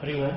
हरि ओम।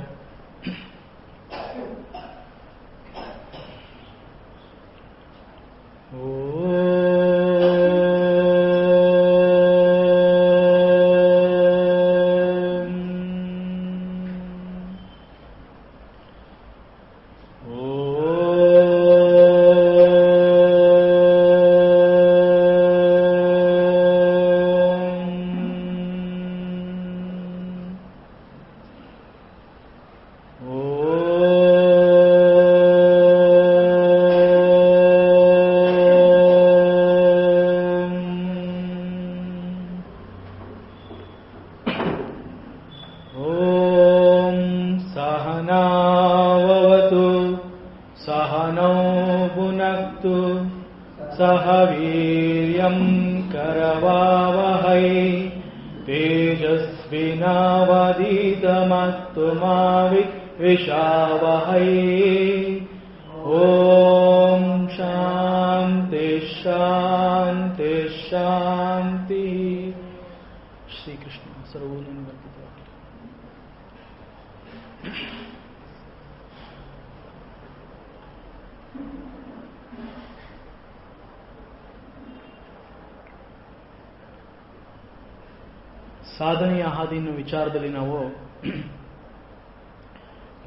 ಸಾಧನೆಯ ಹಾದಿನ ವಿಚಾರದಲ್ಲಿ ನಾವು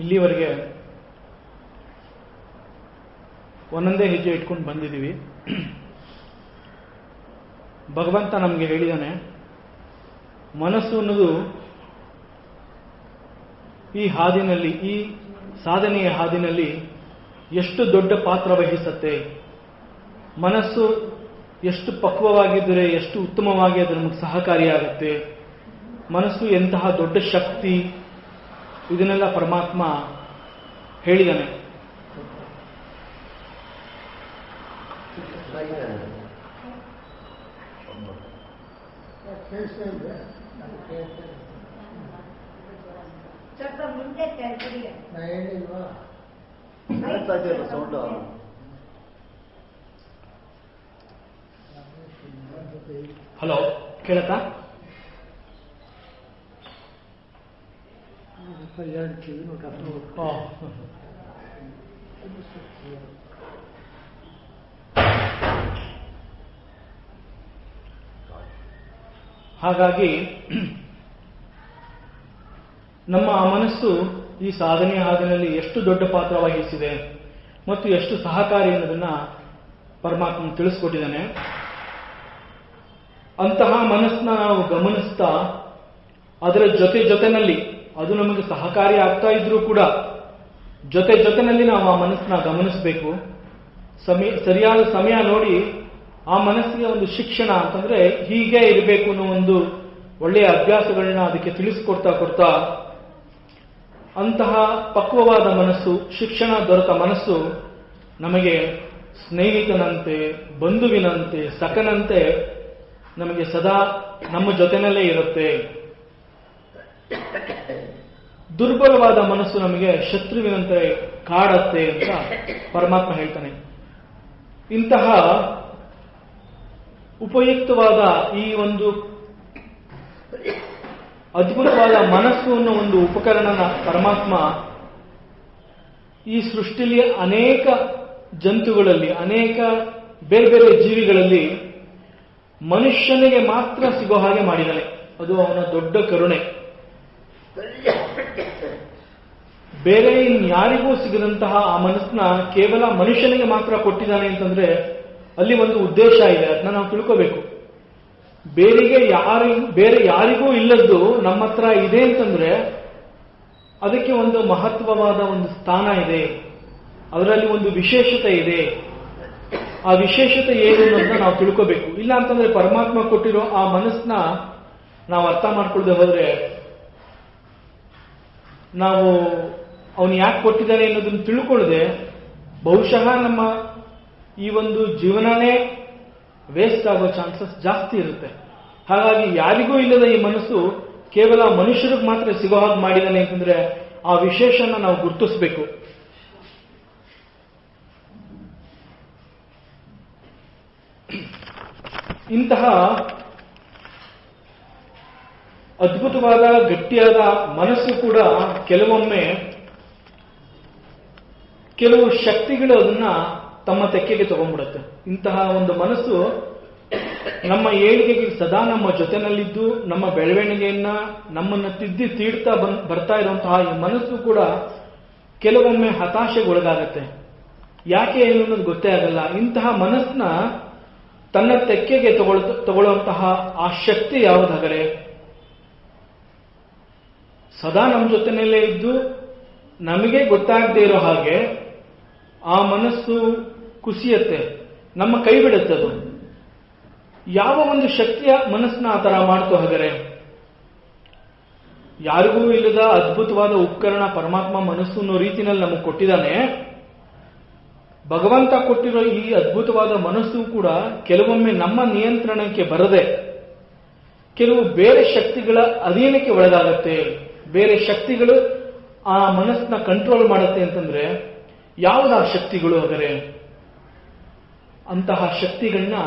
ಇಲ್ಲಿವರೆಗೆ ಒಂದೊಂದೇ ಹೆಜ್ಜೆ ಇಟ್ಕೊಂಡು ಬಂದಿದ್ದೀವಿ. ಭಗವಂತ ನಮಗೆ ಹೇಳಿದಾನೆ, ಮನಸ್ಸು ಅನ್ನೋದು ಈ ಹಾದಿನಲ್ಲಿ, ಈ ಸಾಧನೆಯ ಹಾದಿನಲ್ಲಿ ಎಷ್ಟು ದೊಡ್ಡ ಪಾತ್ರ ವಹಿಸುತ್ತೆ. ಮನಸ್ಸು ಎಷ್ಟು ಪಕ್ವವಾಗಿದ್ದರೆ ಎಷ್ಟು ಉತ್ತಮವಾಗಿ ಅದು ನಮಗೆ ಸಹಕಾರಿಯಾಗುತ್ತೆ. ಮನಸ್ಸು ಎಂತಹ ದೊಡ್ಡ ಶಕ್ತಿ, ಇದನ್ನೆಲ್ಲ ಪರಮಾತ್ಮ ಹೇಳಿದಾನೆ. ಹಲೋ, ಕೇಳತ್ತಾ? ಹಾಗಾಗಿ ನಮ್ಮ ಮನಸ್ಸು ಈ ಸಾಧನೆಯ ಹಾದಿನಲ್ಲಿ ಎಷ್ಟು ದೊಡ್ಡ ಪಾತ್ರ ವಹಿಸಿದೆ ಮತ್ತು ಎಷ್ಟು ಸಹಕಾರಿ ಅನ್ನೋದನ್ನ ಪರಮಾತ್ಮ ತಿಳಿಸ್ಕೊಟ್ಟಿದ್ದಾನೆ. ಅಂತಹ ಮನಸ್ಸನ್ನ ನಾವು ಗಮನಿಸ್ತಾ ಅದರ ಜೊತೆನಲ್ಲಿ ಅದು ನಮಗೆ ಸಹಕಾರಿ ಆಗ್ತಾ ಇದ್ರೂ ಕೂಡ ಜೊತೆನಲ್ಲಿ ನಾವು ಆ ಮನಸ್ಸನ್ನ ಗಮನಿಸಬೇಕು. ಸರಿಯಾದ ಸಮಯ ನೋಡಿ ಆ ಮನಸ್ಸಿಗೆ ಒಂದು ಶಿಕ್ಷಣ ಅಂತಂದ್ರೆ ಹೀಗೆ ಇರಬೇಕು ಅನ್ನೋ ಒಂದು ಒಳ್ಳೆಯ ಅಭ್ಯಾಸಗಳನ್ನ ಅದಕ್ಕೆ ತಿಳಿಸ್ಕೊಡ್ತಾ ಅಂತಹ ಪಕ್ವವಾದ ಮನಸ್ಸು, ಶಿಕ್ಷಣ ದೊರೆತ ಮನಸ್ಸು ನಮಗೆ ಸ್ನೇಹಿತನಂತೆ, ಬಂಧುವಿನಂತೆ, ಸಖನಂತೆ ನಮಗೆ ಸದಾ ನಮ್ಮ ಜೊತೆನಲ್ಲೇ ಇರುತ್ತೆ. ದುರ್ಬಲವಾದ ಮನಸ್ಸು ನಮಗೆ ಶತ್ರುವಿನಂತೆ ಕಾಡತ್ತೆ ಅಂತ ಪರಮಾತ್ಮ ಹೇಳ್ತಾನೆ. ಇಂತಹ ಉಪಯುಕ್ತವಾದ ಈ ಒಂದು ಅದ್ಭುತವಾದ ಮನಸ್ಸು ಅನ್ನೋ ಒಂದು ಉಪಕರಣನ ಪರಮಾತ್ಮ ಈ ಸೃಷ್ಟಿಲಿ ಅನೇಕ ಜಂತುಗಳಲ್ಲಿ, ಅನೇಕ ಬೇರೆ ಬೇರೆ ಜೀವಿಗಳಲ್ಲಿ ಮನುಷ್ಯನಿಗೆ ಮಾತ್ರ ಸಿಗೋ ಹಾಗೆ ಮಾಡಿದ್ದಾನೆ. ಅದು ಅವನ ದೊಡ್ಡ ಕರುಣೆ. ಬೇರೆ ಇನ್ಯಾರಿಗೂ ಸಿಗದಂತಹ ಆ ಮನಸ್ಸನ್ನ ಕೇವಲ ಮನುಷ್ಯನಿಗೆ ಮಾತ್ರ ಕೊಟ್ಟಿದ್ದಾನೆ ಅಂತಂದ್ರೆ ಅಲ್ಲಿ ಒಂದು ಉದ್ದೇಶ ಇದೆ. ಅದನ್ನ ನಾವು ತಿಳ್ಕೋಬೇಕು. ಬೇರೆ ಯಾರಿಗೂ ಇಲ್ಲದ್ದು ನಮ್ಮ ಹತ್ರ ಇದೆ ಅಂತಂದ್ರೆ ಅದಕ್ಕೆ ಒಂದು ಮಹತ್ವವಾದ ಒಂದು ಸ್ಥಾನ ಇದೆ, ಅದರಲ್ಲಿ ಒಂದು ವಿಶೇಷತೆ ಇದೆ. ಆ ವಿಶೇಷತೆ ಏನು ಅನ್ನೋದನ್ನ ನಾವು ತಿಳ್ಕೋಬೇಕು. ಇಲ್ಲ ಅಂತಂದ್ರೆ ಪರಮಾತ್ಮ ಕೊಟ್ಟಿರೋ ಆ ಮನಸ್ಸನ್ನ ನಾವು ಅರ್ಥ ಮಾಡ್ಕೊಳ್ದೆ ಹೋದ್ರೆ ನಾವು ಅವನು ಯಾಕೆ ಕೊಟ್ಟಿದ್ದಾನೆ ಅನ್ನೋದನ್ನು ತಿಳ್ಕೊಳ್ಳದೆ ಬಹುಶಃ ನಮ್ಮ ಈ ಒಂದು ಜೀವನನೇ ವೇಸ್ಟ್ ಆಗೋ ಚಾನ್ಸಸ್ ಜಾಸ್ತಿ ಇರುತ್ತೆ. ಹಾಗಾಗಿ ಯಾರಿಗೂ ಇಲ್ಲದ ಈ ಮನಸ್ಸು ಕೇವಲ ಮನುಷ್ಯರಿಗೆ ಮಾತ್ರ ಸಿಗೋ ಹಾಗೆ ಮಾಡಿದ್ದಾನೆ ಅಂತಂದ್ರೆ ಆ ವಿಶೇಷನ ನಾವು ಗುರುತಿಸಬೇಕು. ಇಂತಹ ಅದ್ಭುತವಾದ ಗಟ್ಟಿಯಾದ ಮನಸ್ಸು ಕೂಡ ಕೆಲವೊಮ್ಮೆ ಕೆಲವು ಶಕ್ತಿಗಳು ಅದನ್ನ ತಮ್ಮ ತೆಕ್ಕೆಗೆ ತಗೊಂಡ್ಬಿಡುತ್ತೆ. ಇಂತಹ ಒಂದು ಮನಸ್ಸು ನಮ್ಮ ಏಳಿಗೆಗೆ ಸದಾ ನಮ್ಮ ಜೊತೆನಲ್ಲಿದ್ದು ನಮ್ಮ ಬೆಳವಣಿಗೆಯನ್ನ ನಮ್ಮನ್ನ ತೀಡ್ತಾ ಬರ್ತಾ ಇರುವಂತಹ ಈ ಮನಸ್ಸು ಕೂಡ ಕೆಲವೊಮ್ಮೆ ಹತಾಶೆಗೊಳಗಾಗತ್ತೆ. ಯಾಕೆ ಏನು ಅನ್ನೋದು ಗೊತ್ತೇ ಆಗಲ್ಲ. ಇಂತಹ ಮನಸ್ಸನ್ನ ತನ್ನ ತೆಕ್ಕೆಗೆ ತಗೊಳ್ಳುವಂತಹ ಆ ಶಕ್ತಿ ಯಾವುದಾಗರೆ ಸದಾ ನಮ್ಮ ಜೊತೆನಲ್ಲೇ ಇದ್ದು ನಮಗೆ ಗೊತ್ತಾಗದೇ ಇರೋ ಹಾಗೆ ಆ ಮನಸ್ಸು ಕುಸಿಯತ್ತೆ, ನಮ್ಮ ಕೈ ಬಿಡುತ್ತೆ. ಅದು ಯಾವ ಒಂದು ಶಕ್ತಿಯ ಮನಸ್ಸನ್ನ ಆ ತರ ಮಾಡ್ತು ಹಾಗಾರೆ? ಯಾರಿಗೂ ಇಲ್ಲದ ಅದ್ಭುತವಾದ ಉಪಕರಣ ಪರಮಾತ್ಮ ಮನಸ್ಸು ಅನ್ನೋ ರೀತಿಯಲ್ಲಿ ನಮಗೆ ಕೊಟ್ಟಿದ್ದಾನೆ. ಭಗವಂತ ಕೊಟ್ಟಿರೋ ಈ ಅದ್ಭುತವಾದ ಮನಸ್ಸು ಕೂಡ ಕೆಲವೊಮ್ಮೆ ನಮ್ಮ ನಿಯಂತ್ರಣಕ್ಕೆ ಬರದೆ ಕೆಲವು ಬೇರೆ ಶಕ್ತಿಗಳ ಅಧೀನಕ್ಕೆ ಒಳಗಾಗತ್ತೆ. ಬೇರೆ ಶಕ್ತಿಗಳು ಆ ಮನಸ್ಸನ್ನ ಕಂಟ್ರೋಲ್ ಮಾಡುತ್ತೆ ಅಂತಂದ್ರೆ ಯಾವ್ದು ಆ ಶಕ್ತಿಗಳು ಹಾಗಾರೆ? ಅಂತಹ ಶಕ್ತಿಗಳನ್ನ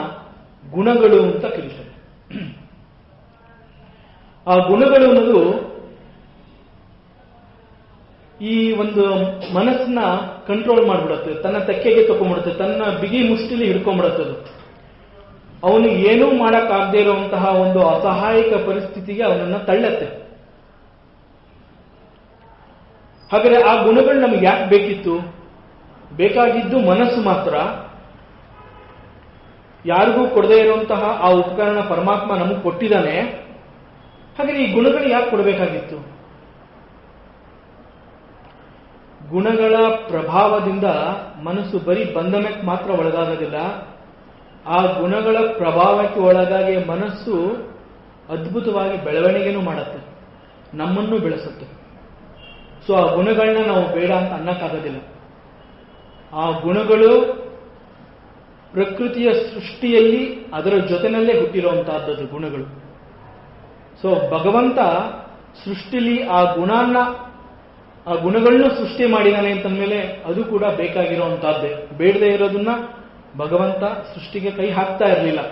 ಗುಣಗಳು ಅಂತ ಕರೀತಾರೆ. ಆ ಗುಣಗಳು ಅನ್ನೋದು ಈ ಒಂದು ಮನಸ್ಸನ್ನ ಕಂಟ್ರೋಲ್ ಮಾಡಿಬಿಡುತ್ತೆ, ತನ್ನ ತೆಕ್ಕೆಗೆ ತಗೊಂಡ್ಬಿಡುತ್ತೆ, ತನ್ನ ಬಿಗಿ ಮುಷ್ಟಿಲಿ ಹಿಡ್ಕೊಂಡ್ಬಿಡುತ್ತೆ. ಅದು ಅವನು ಏನೂ ಮಾಡಕ್ಕಾಗದೇ ಇರುವಂತಹ ಒಂದು ಅಸಹಾಯಕ ಪರಿಸ್ಥಿತಿಗೆ ಅವನನ್ನ ತಳ್ಳತ್ತೆ. ಹಾಗಾದ್ರೆ ಆ ಗುಣಗಳು ನಮ್ಗೆ ಯಾಕೆ ಬೇಕಿತ್ತು? ಬೇಕಾಗಿದ್ದು ಮನಸ್ಸು ಮಾತ್ರ. ಯಾರಿಗೂ ಕೊಡದೇ ಇರುವಂತಹ ಆ ಉಪಕರಣ ಪರಮಾತ್ಮ ನಮಗೆ ಕೊಟ್ಟಿದ್ದಾನೆ. ಹಾಗಾದ್ರೆ ಈ ಗುಣಗಳು ಯಾಕೆ ಕೊಡಬೇಕಾಗಿತ್ತು? ಗುಣಗಳ ಪ್ರಭಾವದಿಂದ ಮನಸ್ಸು ಬರೀ ಬಂಧನಕ್ಕೆ ಮಾತ್ರ ಒಳಗಾಗೋದಿಲ್ಲ. ಆ ಗುಣಗಳ ಪ್ರಭಾವಕ್ಕೆ ಒಳಗಾಗಿ ಮನಸ್ಸು ಅದ್ಭುತವಾಗಿ ಬೆಳವಣಿಗೆನೂ ಮಾಡುತ್ತೆ, ನಮ್ಮನ್ನು ಬೆಳೆಸುತ್ತೆ. ಸೊ ಆ ಗುಣಗಳನ್ನ ನಾವು ಬೇಡ ಅಂತ ಅನ್ನಕ್ಕಾಗೋದಿಲ್ಲ. ಆ ಗುಣಗಳು ಪ್ರಕೃತಿಯ ಸೃಷ್ಟಿಯಲ್ಲಿ ಅದರ ಜೊತೆನಲ್ಲೇ ಹುಟ್ಟಿರುವಂತಹದ್ದು ಗುಣಗಳು. ಸೊ ಭಗವಂತ ಸೃಷ್ಟಿಲಿ ಆ ಗುಣಗಳನ್ನ ಸೃಷ್ಟಿ ಮಾಡಿದಾನೆ ಅಂತಂದ್ಮೇಲೆ ಅದು ಕೂಡ ಬೇಕಾಗಿರುವಂತಹದ್ದೇ. ಬೇಡದೆ ಇರೋದನ್ನ ಭಗವಂತ ಸೃಷ್ಟಿಗೆ ಕೈ ಹಾಕ್ತಾ ಇರಲಿಲ್ಲ.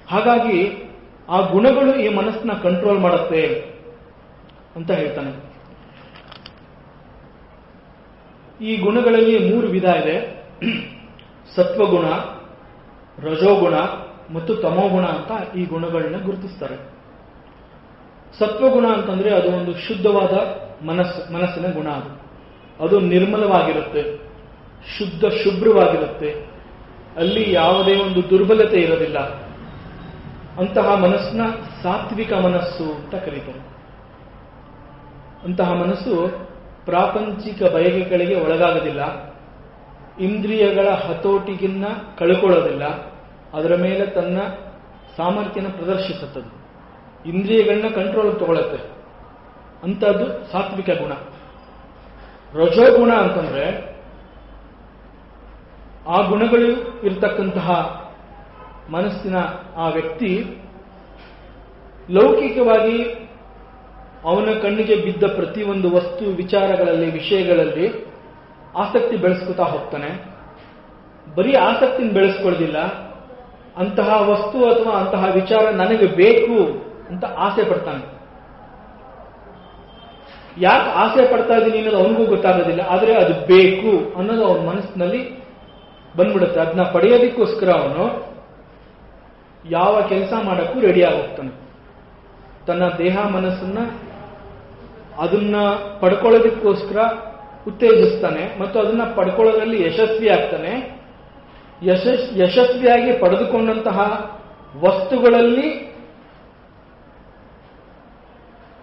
ಹಾಗಾಗಿ ಆ ಗುಣಗಳು ಈ ಮನಸ್ಸನ್ನ ಕಂಟ್ರೋಲ್ ಮಾಡುತ್ತೆ ಅಂತ ಹೇಳ್ತಾನೆ. ಈ ಗುಣಗಳಲ್ಲಿ 3 ವಿಧ ಇದೆ. ಸತ್ವಗುಣ, ರಜೋಗುಣ ಮತ್ತು ತಮೋಗುಣ ಅಂತ ಈ ಗುಣಗಳನ್ನ ಗುರುತಿಸ್ತಾರೆ. ಸತ್ವಗುಣ ಅಂತಂದ್ರೆ ಅದು ಒಂದು ಶುದ್ಧವಾದ ಮನಸ್ಸಿನ ಗುಣ. ಅದು ನಿರ್ಮಲವಾಗಿರುತ್ತೆ, ಶುಭ್ರವಾಗಿರುತ್ತೆ, ಅಲ್ಲಿ ಯಾವುದೇ ಒಂದು ದುರ್ಬಲತೆ ಇರೋದಿಲ್ಲ. ಅಂತಹ ಮನಸ್ಸನ್ನ ಸಾತ್ವಿಕ ಮನಸ್ಸು ಅಂತ ಕರೀತಾರೆ. ಅಂತಹ ಮನಸ್ಸು ಪ್ರಾಪಂಚಿಕ ಬಯಕೆಗಳಿಗೆ ಒಳಗಾಗೋದಿಲ್ಲ, ಇಂದ್ರಿಯಗಳ ಹತೋಟಿಗಿನ್ನ ಕಳ್ಕೊಳ್ಳೋದಿಲ್ಲ, ಅದರ ಮೇಲೆ ತನ್ನ ಸಾಮರ್ಥ್ಯನ ಪ್ರದರ್ಶಿಸುತ್ತದೆ, ಇಂದ್ರಿಯಗಳನ್ನ ಕಂಟ್ರೋಲ್ ತಗೊಳುತ್ತೆ. ಅಂಥದ್ದು ಸಾತ್ವಿಕ ಗುಣ. ರಜೋಗುಣ ಅಂತಂದ್ರೆ ಆ ಗುಣಗಳು ಇರತಕ್ಕಂತಹ ಮನಸ್ಸಿನ ಆ ವ್ಯಕ್ತಿ ಲೌಕಿಕವಾಗಿ ಅವನ ಕಣ್ಣಿಗೆ ಬಿದ್ದ ಪ್ರತಿಯೊಂದು ವಸ್ತು ವಿಚಾರಗಳಲ್ಲಿ ವಿಷಯಗಳಲ್ಲಿ ಆಸಕ್ತಿ ಬೆಳೆಸ್ಕೊತಾ ಹೋಗ್ತಾನೆ. ಬರೀ ಆಸಕ್ತಿನ ಬೆಳೆಸ್ಕೊಳ್ಳೋದಿಲ್ಲ, ಅಂತಹ ವಸ್ತು ಅಥವಾ ಅಂತಹ ವಿಚಾರ ನನಗೆ ಬೇಕು ಅಂತ ಆಸೆ ಪಡ್ತಾನೆ. ಯಾಕೆ ಆಸೆ ಪಡ್ತಾ ಇದ್ದೀನಿ ಅನ್ನೋದು ಅವನಿಗೂ ಗೊತ್ತಾಗೋದಿಲ್ಲ, ಆದರೆ ಅದು ಬೇಕು ಅನ್ನೋದು ಅವನ ಮನಸ್ಸಿನಲ್ಲಿ ಬಂದ್ಬಿಡುತ್ತೆ. ಅದನ್ನ ಪಡೆಯೋದಕ್ಕೋಸ್ಕರ ಅವನು ಯಾವ ಕೆಲಸ ಮಾಡಕ್ಕೂ ರೆಡಿ ಆಗೋಗ್ತಾನೆ. ತನ್ನ ದೇಹ ಮನಸ್ಸನ್ನ ಅದನ್ನ ಪಡ್ಕೊಳ್ಳೋದಕ್ಕೋಸ್ಕರ ಉತ್ತೇಜಿಸ್ತಾನೆ ಮತ್ತು ಅದನ್ನ ಪಡ್ಕೊಳ್ಳೋದ್ರಲ್ಲಿ ಯಶಸ್ವಿ ಆಗ್ತಾನೆ. ಯಶಸ್ವಿಯಾಗಿ ಪಡೆದುಕೊಂಡಂತಹ ವಸ್ತುಗಳಲ್ಲಿ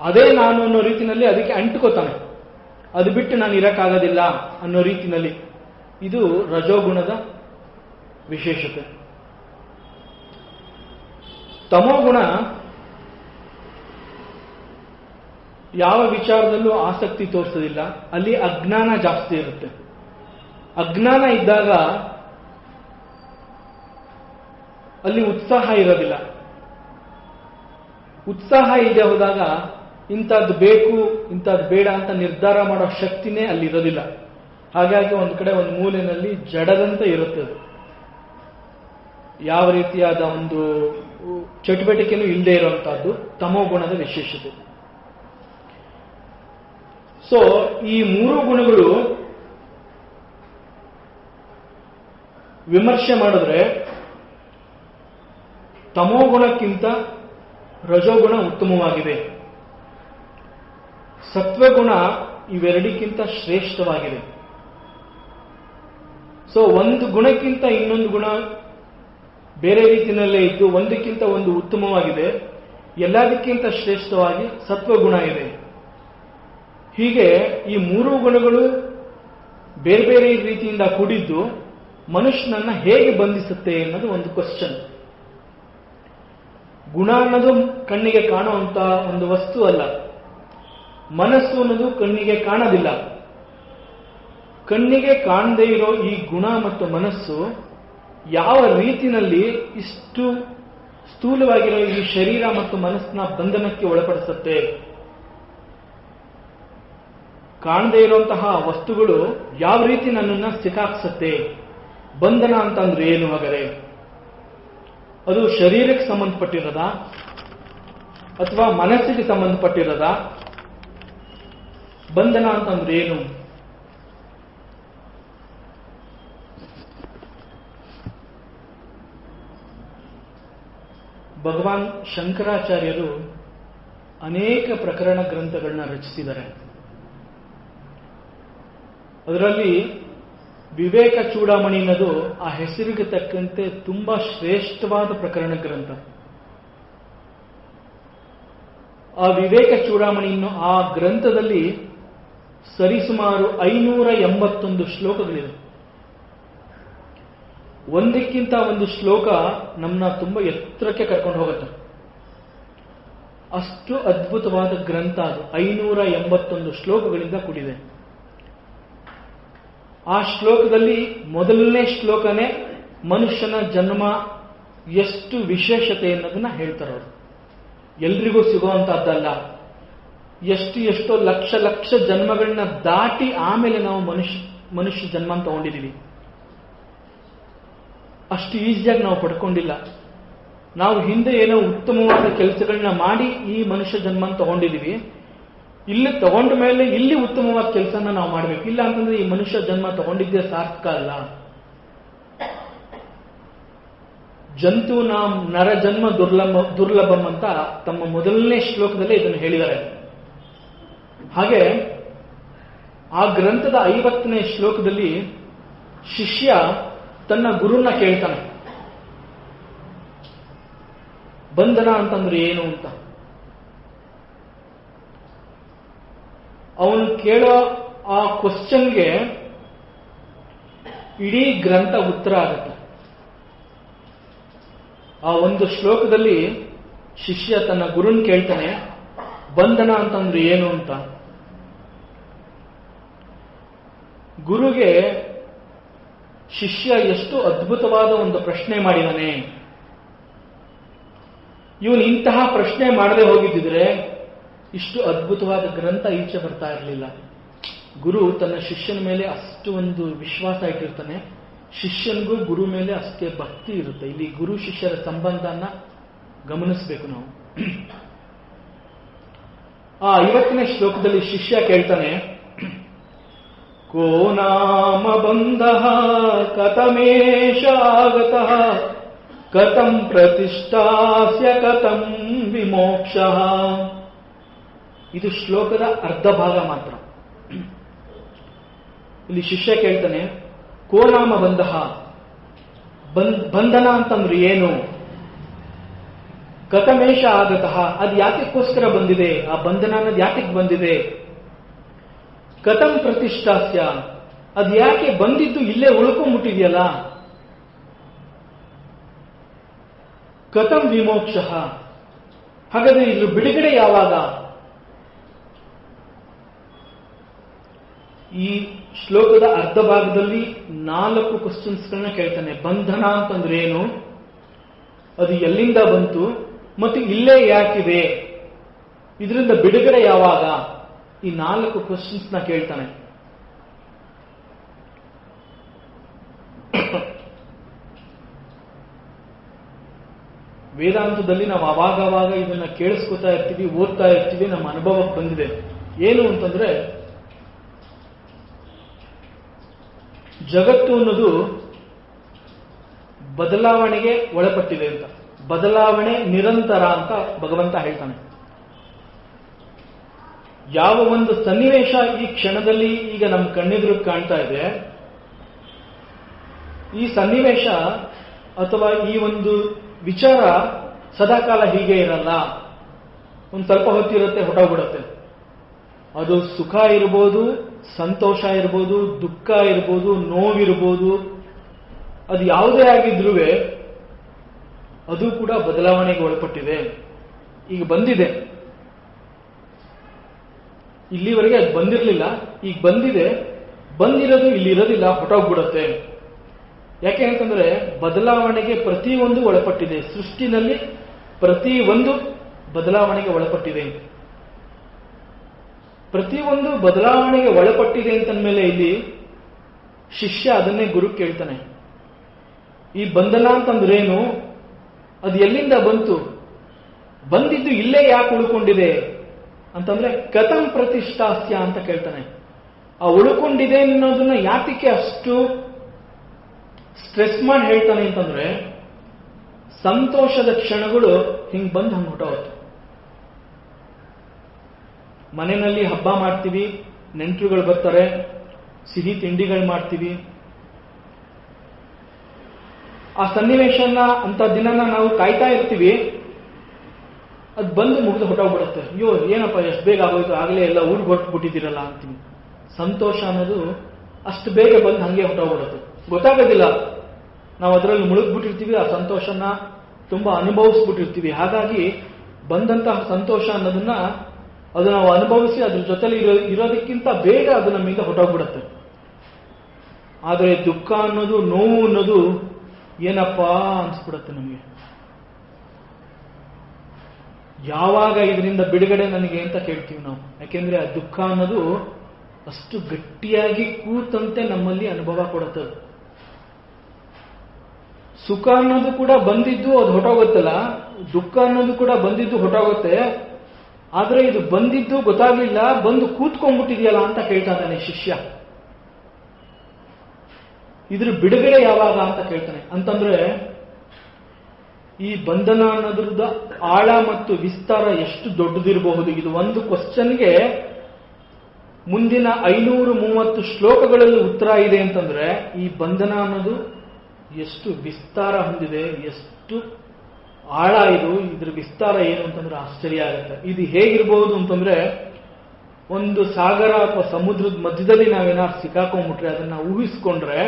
ಅದೇ ನಾನು ಅನ್ನೋ ರೀತಿಯಲ್ಲಿ ಅದಕ್ಕೆ ಅಂಟುಕೋತಾನೆ. ಅದು ಬಿಟ್ಟು ನಾನು ಇರಕ್ಕಾಗೋದಿಲ್ಲ ಅನ್ನೋ ರೀತಿಯಲ್ಲಿ. ಇದು ರಜೋಗುಣದ ವಿಶೇಷತೆ. ತಮೋಗುಣ ಯಾವ ವಿಚಾರದಲ್ಲೂ ಆಸಕ್ತಿ ತೋರಿಸೋದಿಲ್ಲ, ಅಲ್ಲಿ ಅಜ್ಞಾನ ಜಾಸ್ತಿ ಇರುತ್ತೆ. ಅಜ್ಞಾನ ಇದ್ದಾಗ ಅಲ್ಲಿ ಉತ್ಸಾಹ ಇರೋದಿಲ್ಲ. ಉತ್ಸಾಹ ಇಲ್ಲದೆ ಹೋದಾಗ ಇಂಥದ್ದು ಬೇಕು ಇಂಥದ್ದು ಬೇಡ ಅಂತ ನಿರ್ಧಾರ ಮಾಡೋ ಶಕ್ತಿನೇ ಅಲ್ಲಿ ಇರೋದಿಲ್ಲ. ಹಾಗಾಗಿ ಒಂದು ಕಡೆ ಒಂದು ಮೂಲೆಯಲ್ಲಿ ಜಡದಂತೆ ಇರುತ್ತೆ. ಅದು ಯಾವ ರೀತಿಯಾದ ಒಂದು ಚಟುವಟಿಕೆನೂ ಇಲ್ಲದೆ ಇರುವಂತಹದ್ದು ತಮೋಗುಣದ ವಿಶೇಷತೆ. ಸೊ ಈ ಮೂರು ಗುಣಗಳು ವಿಮರ್ಶೆ ಮಾಡಿದ್ರೆ ತಮೋಗುಣಕ್ಕಿಂತ ರಜೋಗುಣ ಉತ್ತಮವಾಗಿದೆ, ಸತ್ವಗುಣ ಇವೆರಡಕ್ಕಿಂತ ಶ್ರೇಷ್ಠವಾಗಿದೆ. ಸೊ ಒಂದು ಗುಣಕ್ಕಿಂತ ಇನ್ನೊಂದು ಗುಣ ಬೇರೆ ರೀತಿಯಲ್ಲೇ ಇದ್ದು ಒಂದಕ್ಕಿಂತ ಒಂದು ಉತ್ತಮವಾಗಿದೆ, ಎಲ್ಲದಕ್ಕಿಂತ ಶ್ರೇಷ್ಠವಾಗಿ ಸತ್ವಗುಣ ಇದೆ. ಹೀಗೆ ಈ ಮೂರು ಗುಣಗಳು ಬೇರೆ ಬೇರೆ ರೀತಿಯಿಂದ ಕೂಡಿದ್ದು ಮನುಷ್ಯನನ್ನ ಹೇಗೆ ಬಂಧಿಸುತ್ತೆ ಅನ್ನೋದು ಒಂದು ಕ್ವಶನ್. ಗುಣ ಅನ್ನೋದು ಕಣ್ಣಿಗೆ ಕಾಣುವಂತ ಒಂದು ವಸ್ತು ಅಲ್ಲ. ಮನಸ್ಸು ಅನ್ನೋದು ಕಣ್ಣಿಗೆ ಕಾಣೋದಿಲ್ಲ. ಕಣ್ಣಿಗೆ ಕಾಣದೇ ಇರೋ ಈ ಗುಣ ಮತ್ತು ಮನಸ್ಸು ಯಾವ ರೀತಿಯಲ್ಲಿ ಇಷ್ಟು ಸ್ಥೂಲವಾಗಿರೋ ಈ ಶರೀರ ಮತ್ತು ಮನಸ್ಸನ್ನ ಬಂಧನಕ್ಕೆ ಒಳಪಡಿಸುತ್ತೆ? ಕಾಣದೇ ಇರುವಂತಹ ವಸ್ತುಗಳು ಯಾವ ರೀತಿ ನನ್ನನ್ನ ಸಿಕ್ಕಾಕ್ಸುತ್ತೆ? ಬಂಧನ ಅಂತಂದ್ರೆ ಏನು? ಹಾಗಾದ್ರೆ ಅದು ಶರೀರಕ್ಕೆ ಸಂಬಂಧಪಟ್ಟಿರೋದ ಅಥವಾ ಮನಸ್ಸಿಗೆ ಸಂಬಂಧಪಟ್ಟಿರೋದ? ಬಂಧನ ಅಂತಂದ್ರೆ ಏನು? ಭಗವಾನ್ ಶಂಕರಾಚಾರ್ಯರು ಅನೇಕ ಪ್ರಕರಣ ಗ್ರಂಥಗಳನ್ನ ರಚಿಸಿದ್ದಾರೆ. ಅದರಲ್ಲಿ ವಿವೇಕ ಚೂಡಾಮಣಿ ಅನ್ನೋದು ಆ ಹೆಸರಿಗೆ ತಕ್ಕಂತೆ ತುಂಬಾ ಶ್ರೇಷ್ಠವಾದ ಪ್ರಕರಣ ಗ್ರಂಥ. ಆ ವಿವೇಕ ಚೂಡಾಮಣಿ ಆ ಗ್ರಂಥದಲ್ಲಿ ಸರಿಸುಮಾರು 581 ಶ್ಲೋಕಗಳಿವೆ. ಒಂದಕ್ಕಿಂತ ಒಂದು ಶ್ಲೋಕ ನಮ್ಮನ್ನ ತುಂಬಾ ಎತ್ತರಕ್ಕೆ ಕರ್ಕೊಂಡು ಹೋಗುತ್ತೆ. ಅಷ್ಟು ಅದ್ಭುತವಾದ ಗ್ರಂಥ ಅದು. 581 ಶ್ಲೋಕಗಳಿಂದ ಕೂಡಿದೆ. ಆ ಶ್ಲೋಕದಲ್ಲಿ ಮೊದಲನೇ ಶ್ಲೋಕನೇ ಮನುಷ್ಯನ ಜನ್ಮ ಎಷ್ಟು ವಿಶೇಷತೆ ಅನ್ನೋದನ್ನ ಹೇಳ್ತಾರೆ ಅವರು. ಎಲ್ರಿಗೂ ಸಿಗುವಂತಹದ್ದಲ್ಲ. ಎಷ್ಟೋ ಲಕ್ಷ ಲಕ್ಷ ಜನ್ಮಗಳನ್ನ ದಾಟಿ ಆಮೇಲೆ ನಾವು ಮನುಷ್ಯ ಜನ್ಮ ತಗೊಂಡಿದ್ದೀವಿ. ಅಷ್ಟು ಈಸಿಯಾಗಿ ನಾವು ಪಡ್ಕೊಂಡಿಲ್ಲ. ನಾವು ಹಿಂದೆ ಏನೋ ಉತ್ತಮವಾದ ಕೆಲಸಗಳನ್ನ ಮಾಡಿ ಈ ಮನುಷ್ಯ ಜನ್ಮ ತಗೊಂಡಿದ್ದೀವಿ. ಇಲ್ಲಿ ತಗೊಂಡ ಮೇಲೆ ಇಲ್ಲಿ ಉತ್ತಮವಾದ ಕೆಲಸನ ನಾವು ಮಾಡಬೇಕು. ಇಲ್ಲ ಅಂತಂದ್ರೆ ಈ ಮನುಷ್ಯ ಜನ್ಮ ತಗೊಂಡಿದ್ದೇ ಸಾರ್ಥಕ ಅಲ್ಲ. ಜಂತು ನರ ಜನ್ಮ ದುರ್ಲಭಂ ಅಂತ ತಮ್ಮ ಮೊದಲನೇ ಶ್ಲೋಕದಲ್ಲೇ ಇದನ್ನು ಹೇಳಿದ್ದಾರೆ. ಹಾಗೆ ಆ ಗ್ರಂಥದ 50ನೇ ಶ್ಲೋಕದಲ್ಲಿ ಶಿಷ್ಯ ತನ್ನ ಗುರುನ ಕೇಳ್ತಾನೆ, ಬಂಧನ ಅಂತಂದ್ರೆ ಏನು ಅಂತ. ಅವನು ಕೇಳೋ ಆ ಕ್ವಶನ್ಗೆ ಇಡೀ ಗ್ರಂಥ ಉತ್ತರ ಆಗುತ್ತೆ. ಆ ಒಂದು ಶ್ಲೋಕದಲ್ಲಿ ಶಿಷ್ಯ ತನ್ನ ಗುರುನ್ ಕೇಳ್ತಾನೆ, ಬಂಧನ ಅಂತಂದ್ರೆ ಏನು ಅಂತ. ಗುರುಗೆ ಶಿಷ್ಯ ಎಷ್ಟು ಅದ್ಭುತವಾದ ಒಂದು ಪ್ರಶ್ನೆ ಮಾಡಿದಾನೆ. ಇವನು ಇಂತಹ ಪ್ರಶ್ನೆ ಮಾಡದೆ ಹೋಗಿದ್ದಿದ್ರೆ ಇಷ್ಟು ಅದ್ಭುತವಾದ ಗ್ರಂಥ ಈಚೆ ಬರ್ತಾ ಇರಲಿಲ್ಲ. ಗುರು ತನ್ನ ಶಿಷ್ಯನ ಮೇಲೆ ಅಷ್ಟು ಒಂದು ವಿಶ್ವಾಸ ಇಟ್ಟಿರ್ತಾನೆ. ಶಿಷ್ಯನಿಗೂ ಗುರು ಮೇಲೆ ಅಷ್ಟೇ ಭಕ್ತಿ ಇರುತ್ತೆ. ಇಲ್ಲಿ ಗುರು ಶಿಷ್ಯರ ಸಂಬಂಧನ ಗಮನಿಸಬೇಕು ನಾವು. ಆ 50ನೇ ಶ್ಲೋಕದಲ್ಲಿ ಶಿಷ್ಯ ಕೇಳ್ತಾನೆ, ಕೋ ನಾಮ ಬಂಧಃ ಕಥಮೇಷ ಆಗತಃ ಕಥಂ ಪ್ರತಿಷ್ಠಾಸ್ಯ ಕಥಂ ವಿಮೋಕ್ಷಃ. ಇದು ಶ್ಲೋಕದ ಅರ್ಧ ಭಾಗ ಮಾತ್ರ. ಇಲ್ಲಿ ಶಿಷ್ಯ ಕೇಳ್ತಾನೆ, ಕೋ ನಾಮ ಬಂಧಃ, ಬಂಧನ ಅಂತಂದ್ರೆ ಏನು? ಕಥಮೇಷ ಆಗತಃ, ಅದು ಯಾತಕ್ಕೋಸ್ಕರ ಬಂದಿದೆ? ಆ ಬಂಧನ ಅನ್ನೋದು ಯಾತಕ್ಕೆ ಬಂದಿದೆ? ಕಥಂ ಪ್ರತಿಷ್ಠಾಸ್ಯ, ಅದು ಯಾಕೆ ಬಂದಿದ್ದು ಇಲ್ಲೇ ಉಳ್ಕೊಂಡ್ಬಿಟ್ಟಿದೆಯಲ್ಲ? ಕಥಂ ವಿಮೋಕ್ಷಃ, ಹಾಗಾದ್ರೆ ಇದ್ರ ಬಿಡುಗಡೆ ಯಾವಾಗ? ಈ ಶ್ಲೋಕದ ಅರ್ಧ ಭಾಗದಲ್ಲಿ 4 ಕ್ವಶನ್ಸ್ಗಳನ್ನ ಕೇಳ್ತಾನೆ. ಬಂಧನ ಅಂತಂದ್ರೆ ಏನು, ಅದು ಎಲ್ಲಿಂದ ಬಂತು, ಮತ್ತು ಇಲ್ಲೇ ಯಾಕಿದೆ, ಇದರಿಂದ ಬಿಡುಗಡೆ ಯಾವಾಗ? ಈ 4 ಕ್ವಶನ್ಸ್ನ ಕೇಳ್ತಾನೆ. ವೇದಾಂತದಲ್ಲಿ ನಾವು ಅವಾಗವಾಗ ಇದನ್ನ ಕೇಳಿಸ್ಕೊತಾ ಇರ್ತೀವಿ, ಓದ್ತಾ ಇರ್ತೀವಿ, ನಮ್ಮ ಅನುಭವಕ್ಕೆ ಬಂದಿದೆ. ಏನು ಅಂತಂದ್ರೆ, ಜಗತ್ತು ಅನ್ನೋದು ಬದಲಾವಣೆಗೆ ಒಳಪಟ್ಟಿದೆ ಅಂತ. ಬದಲಾವಣೆ ನಿರಂತರ ಅಂತ ಭಗವಂತ ಹೇಳ್ತಾನೆ. ಯಾವ ಒಂದು ಸನ್ನಿವೇಶ ಈ ಕ್ಷಣದಲ್ಲಿ ಈಗ ನಮ್ಮ ಕಣ್ಣೆದುರು ಕಾಣ್ತಾ ಇದೆ, ಈ ಸನ್ನಿವೇಶ ಅಥವಾ ಈ ಒಂದು ವಿಚಾರ ಸದಾಕಾಲ ಹೀಗೆ ಇರಲ್ಲ. ಒಂದು ಸ್ವಲ್ಪ ಹೊತ್ತಿರುತ್ತೆ, ಹೊಟ್ಟೋಗ್ಬಿಡುತ್ತೆ. ಅದು ಸುಖ ಇರ್ಬೋದು, ಸಂತೋಷ ಇರ್ಬೋದು, ದುಃಖ ಇರ್ಬೋದು, ನೋವಿರ್ಬೋದು, ಅದು ಯಾವುದೇ ಆಗಿದ್ರೂ ಅದು ಕೂಡ ಬದಲಾವಣೆಗೆ ಒಳಪಟ್ಟಿದೆ. ಈಗ ಬಂದಿದೆ, ಇಲ್ಲಿವರೆಗೆ ಅದು ಬಂದಿರಲಿಲ್ಲ, ಈಗ ಬಂದಿದೆ. ಬಂದಿರೋದು ಇಲ್ಲಿ ಇರೋದಿಲ್ಲ, ಹೊಟ್ಟೋಗ್ಬಿಡುತ್ತೆ. ಯಾಕೆ ಅಂತಂದ್ರೆ ಬದಲಾವಣೆಗೆ ಪ್ರತಿಯೊಂದು ಒಳಪಟ್ಟಿದೆ. ಸೃಷ್ಟಿನಲ್ಲಿ ಪ್ರತಿಯೊಂದು ಬದಲಾವಣೆಗೆ ಒಳಪಟ್ಟಿದೆ. ಪ್ರತಿಯೊಂದು ಬದಲಾವಣೆಗೆ ಒಳಪಟ್ಟಿದೆ ಅಂತಂದ್ಮೇಲೆ ಇಲ್ಲಿ ಶಿಷ್ಯ ಅದನ್ನೇ ಗುರು ಕೇಳ್ತಾನೆ. ಈ ಬಂಧನ ಅಂತಂದ್ರೇನು? ಅದು ಎಲ್ಲಿಂದ ಬಂತು? ಬಂದಿದ್ದು ಇಲ್ಲೇ ಯಾಕೆ ಉಳ್ಕೊಂಡಿದೆ ಅಂತಂದ್ರೆ ಕಥಂ ಪ್ರತಿಷ್ಠಾಸ್ಯ ಅಂತ ಕೇಳ್ತಾನೆ. ಆ ಉಳ್ಕೊಂಡಿದೆ ಅನ್ನೋದನ್ನ ಯಾತಕ್ಕೆ ಅಷ್ಟು ಸ್ಟ್ರೆಸ್ ಮಾಡಿ ಹೇಳ್ತಾನೆ ಅಂತಂದ್ರೆ, ಸಂತೋಷದ ಕ್ಷಣಗಳು ಹಿಂಗ್ ಬಂದು ಹಂಗೆ ಹೊಟ್ಟೋಗುತ್ತೆ. ಮನೆಯಲ್ಲಿ ಹಬ್ಬ ಮಾಡ್ತೀವಿ, ನೆಂಟರುಗಳು ಬರ್ತಾರೆ, ಸಿಹಿ ತಿಂಡಿಗಳು ಮಾಡ್ತೀವಿ. ಆ ಸನ್ನಿವೇಶನ ಅಂತ ದಿನನ ನಾವು ಕಾಯ್ತಾ ಇರ್ತೀವಿ. ಅದು ಬಂದು ಮುಗಿದು ಹೊಟ್ಟೋಗ್ಬಿಡುತ್ತೆ. ಅಯ್ಯೋ ಏನಪ್ಪ ಎಷ್ಟು ಬೇಗ ಆಗೋಯ್ತು, ಆಗಲೇ ಎಲ್ಲ ಊರಿಗೆ ಹೊರಟ್ಬಿಟ್ಟಿದ್ದೀರಲ್ಲ ಅಂತೀವಿ. ಸಂತೋಷ ಅನ್ನೋದು ಅಷ್ಟು ಬೇಗ ಬಂದು ಹಂಗೆ ಹೊಟ್ಟೋಗ್ಬಿಡುತ್ತೆ, ಗೊತ್ತಾಗೋದಿಲ್ಲ. ನಾವು ಅದರಲ್ಲಿ ಮುಳುಗ್ಬಿಟ್ಟಿರ್ತೀವಿ, ಆ ಸಂತೋಷನ ತುಂಬಾ ಅನುಭವಿಸ್ಬಿಟ್ಟಿರ್ತೀವಿ. ಹಾಗಾಗಿ ಬಂದಂತಹ ಸಂತೋಷ ಅನ್ನೋದನ್ನ ಅದು ನಾವು ಅನುಭವಿಸಿ ಅದ್ರ ಜೊತೆಲಿ ಇರೋದಕ್ಕಿಂತ ಬೇಗ ಅದು ನಮ್ಮಿಂದ ಹೊಟ್ಟೋಗ್ಬಿಡುತ್ತೆ. ಆದರೆ ದುಃಖ ಅನ್ನೋದು, ನೋವು ಅನ್ನೋದು ಏನಪ್ಪಾ ಅನ್ಸ್ಬಿಡುತ್ತೆ ನಮಗೆ. ಯಾವಾಗ ಇದರಿಂದ ಬಿಡುಗಡೆ ನನಗೆ ಅಂತ ಕೇಳ್ತೀವಿ ನಾವು. ಯಾಕೆಂದ್ರೆ ಆ ದುಃಖ ಅನ್ನೋದು ಅಷ್ಟು ಗಟ್ಟಿಯಾಗಿ ಕೂತಂತೆ ನಮ್ಮಲ್ಲಿ ಅನುಭವ ಕೊಡುತ್ತದೆ. ಸುಖ ಅನ್ನೋದು ಕೂಡ ಬಂದಿದ್ದು ಅದು ಹೊಟ್ಟೋಗುತ್ತಲ್ಲ, ದುಃಖ ಅನ್ನೋದು ಕೂಡ ಬಂದಿದ್ದು ಹೊಟ್ಟೋಗುತ್ತೆ. ಆದ್ರೆ ಇದು ಬಂದಿದ್ದು ಗೊತ್ತಾಗ್ಲಿಲ್ಲ, ಬಂದು ಕೂತ್ಕೊಂಡ್ಬಿಟ್ಟಿದೆಯಲ್ಲ ಅಂತ ಕೇಳ್ತಾ ಇದ್ದಾನೆ ಶಿಷ್ಯ. ಇದ್ರ ಬಿಡುಗಡೆ ಯಾವಾಗ ಅಂತ ಕೇಳ್ತಾನೆ. ಅಂತಂದ್ರೆ ಈ ಬಂಧನ ಅನ್ನೋದ್ರದ ಆಳ ಮತ್ತು ವಿಸ್ತಾರ ಎಷ್ಟು ದೊಡ್ಡದಿರಬಹುದು. ಇದು ಒಂದು ಕ್ವಶನ್ಗೆ ಮುಂದಿನ 530 ಶ್ಲೋಕಗಳಲ್ಲಿ ಉತ್ತರ ಇದೆ ಅಂತಂದ್ರೆ ಈ ಬಂಧನ ಅನ್ನೋದು ಎಷ್ಟು ವಿಸ್ತಾರ ಹೊಂದಿದೆ, ಎಷ್ಟು ಆಳ ಇದು, ಇದ್ರ ವಿಸ್ತಾರ ಏನು ಅಂತಂದ್ರೆ ಆಶ್ಚರ್ಯ ಆಗುತ್ತೆ. ಇದು ಹೇಗಿರ್ಬಹುದು ಅಂತಂದ್ರೆ, ಒಂದು ಸಾಗರ ಅಥವಾ ಸಮುದ್ರದ ಮಧ್ಯದಲ್ಲಿ ನಾವೇನಾದ್ರು ಸಿಕ್ಕಾಕೊಂಡ್ಬಿಟ್ರೆ ಅದನ್ನ ಊಹಿಸ್ಕೊಂಡ್ರೆ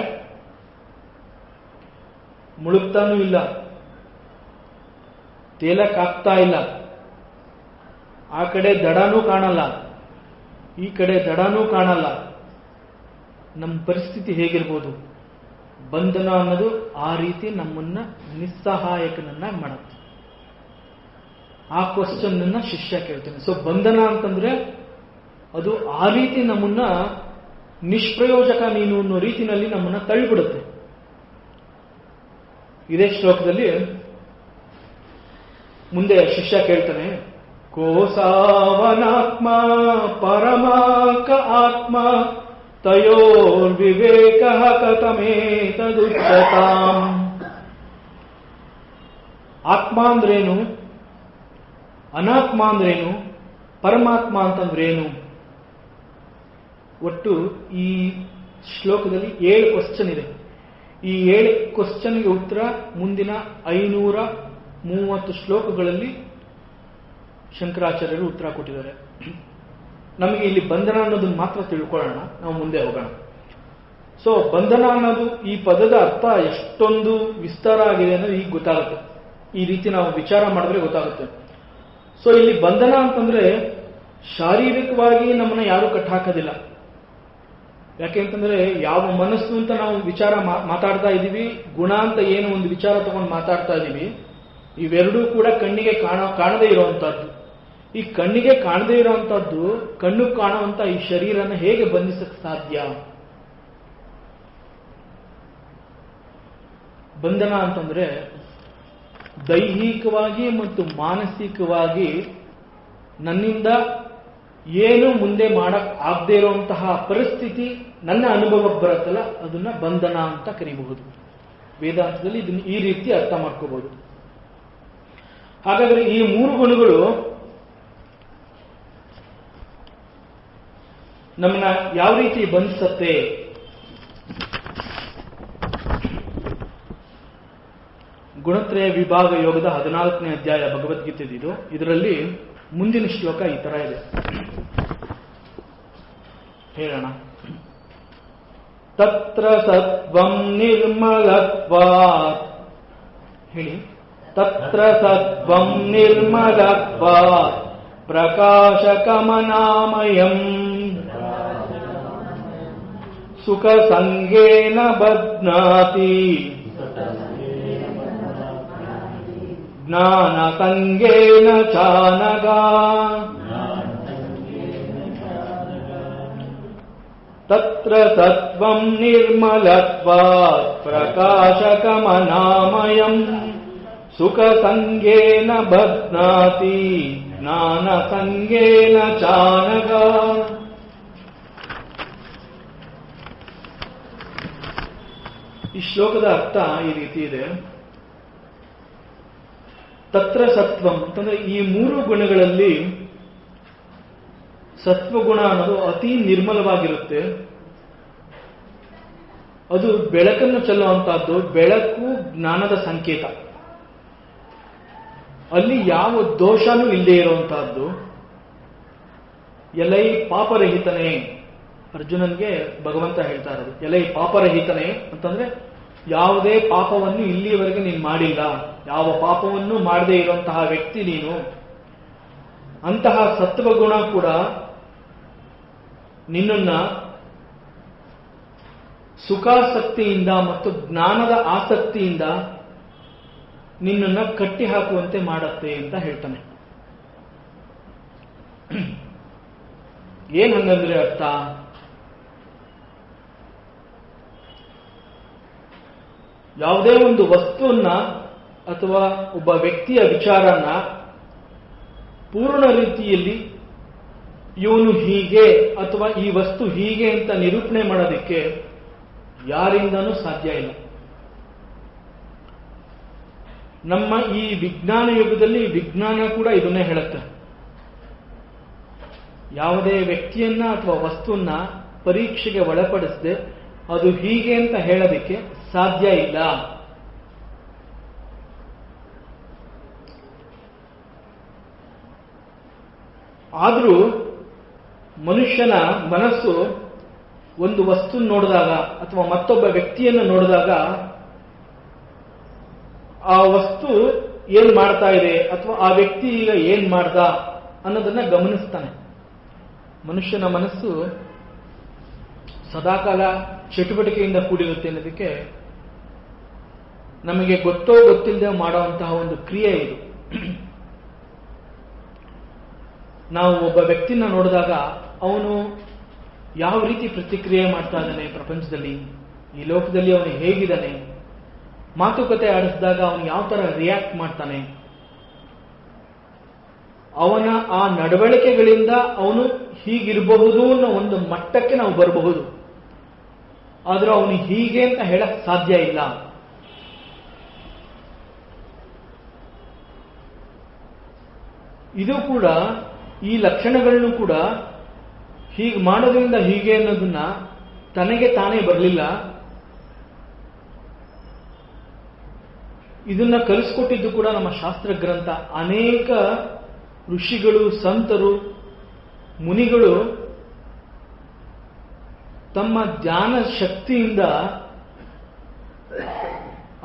ಮುಳುಗ್ತಾನೂ ಇಲ್ಲ, ತೇಲಕ್ಕಾಗ್ತಾ ಇಲ್ಲ. ಆ ಕಡೆ ದಡನೂ ಕಾಣಲ್ಲ, ಈ ಕಡೆ ದಡನೂ ಕಾಣಲ್ಲ. ನಮ್ಮ ಪರಿಸ್ಥಿತಿ ಹೇಗಿರ್ಬೋದು? ಬಂಧನ ಅನ್ನೋದು ಆ ರೀತಿ ನಮ್ಮನ್ನ ನಿಸ್ಸಹಾಯಕನನ್ನ ಮಾಡುತ್ತೆ. ಆ ಕ್ವಶನ್ ಅನ್ನ ಶಿಷ್ಯ ಕೇಳ್ತಾನೆ. ಸೊ ಬಂಧನ ಅಂತಂದ್ರೆ ಅದು ಆ ರೀತಿ ನಮ್ಮನ್ನ ನಿಷ್ಪ್ರಯೋಜಕ ನೀನು ಅನ್ನೋ ರೀತಿನಲ್ಲಿ ನಮ್ಮನ್ನ ತಳ್ಳಿಬಿಡುತ್ತೆ. ಇದೇ ಶ್ಲೋಕದಲ್ಲಿ ಮುಂದೆ ಶಿಷ್ಯ ಕೇಳ್ತಾನೆ, ಕೋಸಾವನಾತ್ಮ ಪರಮಾಕ ಆತ್ಮ ತಯೋರ್ವಿವೇಕ ಕಥಮೇತದುಚ್ಯತಾಂ. ಆತ್ಮ ಅಂದ್ರೇನು, ಅನಾತ್ಮ ಅಂದ್ರೇನು, ಪರಮಾತ್ಮ ಅಂತಂದ್ರೇನು? ಒಟ್ಟು ಈ ಶ್ಲೋಕದಲ್ಲಿ 7 ಕ್ವಶನ್ ಇದೆ. ಈ 7 ಕ್ವಶನ್ಗೆ ಉತ್ತರ ಮುಂದಿನ 530 ಶ್ಲೋಕಗಳಲ್ಲಿ ಶಂಕರಾಚಾರ್ಯರು ಉತ್ತರ ಕೊಟ್ಟಿದ್ದಾರೆ. ನಮಗೆ ಇಲ್ಲಿ ಬಂಧನ ಅನ್ನೋದನ್ನ ಮಾತ್ರ ತಿಳ್ಕೊಳ್ಳೋಣ, ನಾವು ಮುಂದೆ ಹೋಗೋಣ. ಸೊ ಬಂಧನ ಅನ್ನೋದು ಈ ಪದದ ಅರ್ಥ ಎಷ್ಟೊಂದು ವಿಸ್ತಾರ ಆಗಿದೆ ಅನ್ನೋದು ಈಗ ಗೊತ್ತಾಗುತ್ತೆ. ಈ ರೀತಿ ನಾವು ವಿಚಾರ ಮಾಡಿದ್ರೆ ಗೊತ್ತಾಗುತ್ತೆ. ಸೊ ಇಲ್ಲಿ ಬಂಧನ ಅಂತಂದ್ರೆ ಶಾರೀರಿಕವಾಗಿ ನಮ್ಮನ್ನ ಯಾರು ಕಟ್ಟಾಕೋದಿಲ್ಲ. ಯಾಕೆಂತಂದ್ರೆ ಯಾವ ಮನಸ್ಸು ಅಂತ ನಾವು ವಿಚಾರ ಮಾತಾಡ್ತಾ ಇದ್ದೀವಿ, ಗುಣ ಅಂತ ಏನು ಒಂದು ವಿಚಾರ ತಗೊಂಡು ಮಾತಾಡ್ತಾ ಇದ್ದೀವಿ, ಇವೆರಡೂ ಕೂಡ ಕಣ್ಣಿಗೆ ಕಾಣದೇ ಇರುವಂತಹದ್ದು. ಈ ಕಣ್ಣಿಗೆ ಕಾಣದೇ ಇರುವಂತಹದ್ದು ಕಣ್ಣು ಕಾಣುವಂತ ಈ ಶರೀರನ ಹೇಗೆ ಬಂಧಿಸಕ್ಕೆ ಸಾಧ್ಯ? ಬಂಧನ ಅಂತಂದ್ರೆ ದೈಹಿಕವಾಗಿ ಮತ್ತು ಮಾನಸಿಕವಾಗಿ ನನ್ನಿಂದ ಏನು ಮುಂದೆ ಮಾಡಕ್ ಆಗದೆ ಇರುವಂತಹ ಪರಿಸ್ಥಿತಿ ನನ್ನ ಅನುಭವಕ್ಕೆ ಬರುತ್ತಲ್ಲ, ಅದನ್ನ ಬಂಧನ ಅಂತ ಕರೀಬಹುದು. ವೇದಾಂತದಲ್ಲಿ ಇದನ್ನ ಈ ರೀತಿ ಅರ್ಥ ಮಾಡ್ಕೋಬಹುದು. ಹಾಗಾದ್ರೆ ಈ 3 ಗುಣಗಳು ನಮ್ಮನ್ನ ಯಾವ ರೀತಿ ಬಂಧಿಸುತ್ತೆ? ಗುಣತ್ರಯ ವಿಭಾಗ ಯೋಗದ 14ನೇ ಅಧ್ಯಾಯ ಭಗವದ್ಗೀತೆದಿದು. ಇದರಲ್ಲಿ ಮುಂದಿನ ಶ್ಲೋಕ ಈ ತರ ಇದೆ, ಹೇಳೋಣ. ತತ್ರ ಸತ್ವಂ ನಿರ್ಮಲತ್ವಾತ್, ಹೇಳಿ. ತತ್ರ ಸತ್ವಂ ನಿರ್ಮಲತ್ವಾತ್ ಪ್ರಕಾಶಕಮನಾಮಯಂ ಸುಖ ಸಂಗೇನ ಬಧ್ನಾತಿ ಜ್ಞಾನ ಸಂಗೇನ ಚಾನಗ. ತತ್ರ ಸತ್ವಂ ನಿರ್ಮಲತ್ವಾತ್ ಪ್ರಕಾಶಕಮನಾಮಯಂ ಸುಖ ಸಂಗೇನ ಬಧ್ನಾತಿ ಜ್ಞಾನ ಸಂಗೇನ ಚಾನಗ. ಈ ಶ್ಲೋಕದ ಅರ್ಥ ಈ ರೀತಿ ಇದೆ. ತತ್ರ ಸತ್ವಂ ಅಂತಂದ್ರೆ ಈ 3 ಗುಣಗಳಲ್ಲಿ ಸತ್ವಗುಣ ಅನ್ನೋದು ಅತಿ ನಿರ್ಮಲವಾಗಿರುತ್ತೆ. ಅದು ಬೆಳಕನ್ನು ಚೆಲ್ಲುವಂತಹದ್ದು, ಬೆಳಕು ಜ್ಞಾನದ ಸಂಕೇತ. ಅಲ್ಲಿ ಯಾವ ದೋಷನೂ ಇಲ್ಲದೆ ಇರುವಂತಹದ್ದು. ಎಲೈ ಪಾಪರಹಿತನೇ, ಅರ್ಜುನನ್ಗೆ ಭಗವಂತ ಹೇಳ್ತಾ ಇರೋದು. ಎಲೈ ಪಾಪರಹಿತನೇ ಅಂತಂದ್ರೆ ಯಾವುದೇ ಪಾಪವನ್ನು ಇಲ್ಲಿಯವರೆಗೆ ನೀನು ಮಾಡಿಲ್ಲ, ಯಾವ ಪಾಪವನ್ನು ಮಾಡದೇ ಇರುವಂತಹ ವ್ಯಕ್ತಿ ನೀನು. ಅಂತಹ ಸತ್ವಗುಣ ಕೂಡ ನಿನ್ನನ್ನ ಸುಖಾಸಕ್ತಿಯಿಂದ ಮತ್ತು ಜ್ಞಾನದ ಆಸಕ್ತಿಯಿಂದ ನಿನ್ನನ್ನ ಕಟ್ಟಿ ಹಾಕುವಂತೆ ಮಾಡತ್ತೆ ಅಂತ ಹೇಳ್ತಾನೆ. ಏನ್ ಹಂಗಂದ್ರೆ ಅರ್ಥ? ಯಾವುದೇ ಒಂದು ವಸ್ತುವನ್ನ ಅಥವಾ ಒಬ್ಬ ವ್ಯಕ್ತಿಯ ವಿಚಾರನ ಪೂರ್ಣ ರೀತಿಯಲ್ಲಿ ಇವನು ಹೀಗೆ ಅಥವಾ ಈ ವಸ್ತು ಹೀಗೆ ಅಂತ ನಿರೂಪಣೆ ಮಾಡೋದಕ್ಕೆ ಯಾರಿಂದನೂ ಸಾಧ್ಯ ಇಲ್ಲ. ನಮ್ಮ ಈ ವಿಜ್ಞಾನ ಯುಗದಲ್ಲಿ ವಿಜ್ಞಾನ ಕೂಡ ಇದನ್ನೇ ಹೇಳುತ್ತೆ. ಯಾವುದೇ ವ್ಯಕ್ತಿಯನ್ನ ಅಥವಾ ವಸ್ತುವನ್ನ ಪರೀಕ್ಷೆಗೆ ಒಳಪಡಿಸದೆ ಅದು ಹೀಗೆ ಅಂತ ಹೇಳೋದಕ್ಕೆ ಸಾಧ್ಯ ಇಲ್ಲ. ಆದರೂ ಮನುಷ್ಯನ ಮನಸ್ಸು ಒಂದು ವಸ್ತು ನೋಡಿದಾಗ ಅಥವಾ ಮತ್ತೊಬ್ಬ ವ್ಯಕ್ತಿಯನ್ನು ನೋಡಿದಾಗ ಆ ವಸ್ತು ಏನ್ ಮಾಡ್ತಾ ಇದೆ ಅಥವಾ ಆ ವ್ಯಕ್ತಿ ಈಗ ಏನ್ ಮಾಡ್ದ ಅನ್ನೋದನ್ನ ಗಮನಿಸ್ತಾನೆ. ಮನುಷ್ಯನ ಮನಸ್ಸು ಸದಾಕಾಲ ಚಟುವಟಿಕೆಯಿಂದ ಕೂಡಿರುತ್ತೆ ಅನ್ನೋದಕ್ಕೆ ನಮಗೆ ಗೊತ್ತೋ ಗೊತ್ತಿಲ್ಲದೆ ಮಾಡುವಂತಹ ಒಂದು ಕ್ರಿಯೆ ಇದು. ನಾವು ಒಬ್ಬ ವ್ಯಕ್ತಿನ ನೋಡಿದಾಗ ಅವನು ಯಾವ ರೀತಿ ಪ್ರತಿಕ್ರಿಯೆ ಮಾಡ್ತಾ ಇದ್ದಾನೆ ಪ್ರಪಂಚದಲ್ಲಿ, ಈ ಲೋಕದಲ್ಲಿ ಅವನು ಹೇಗಿದ್ದಾನೆ, ಮಾತುಕತೆ ಆಡಿಸಿದಾಗ ಅವನು ಯಾವ ತರ ರಿಯಾಕ್ಟ್ ಮಾಡ್ತಾನೆ, ಅವನ ಆ ನಡವಳಿಕೆಗಳಿಂದ ಅವನು ಹೀಗಿರಬಹುದು ಅನ್ನೋ ಒಂದು ಮಟ್ಟಕ್ಕೆ ನಾವು ಬರಬಹುದು. ಆದರೂ ಅವನು ಹೀಗೆ ಅಂತ ಹೇಳಕ್ ಸಾಧ್ಯ ಇಲ್ಲ. ಇದು ಕೂಡ ಈ ಲಕ್ಷಣಗಳನ್ನು ಕೂಡ ಹೀಗೆ ಮಾಡೋದ್ರಿಂದ ಹೀಗೆ ಅನ್ನೋದನ್ನ ತನಗೆ ತಾನೇ ಬರಲಿಲ್ಲ. ಇದನ್ನ ಕಲಿಸ್ಕೊಟ್ಟಿದ್ದು ಕೂಡ ನಮ್ಮ ಶಾಸ್ತ್ರ ಗ್ರಂಥ. ಅನೇಕ ಋಷಿಗಳು, ಸಂತರು, ಮುನಿಗಳು ತಮ್ಮ ಧ್ಯಾನ ಶಕ್ತಿಯಿಂದ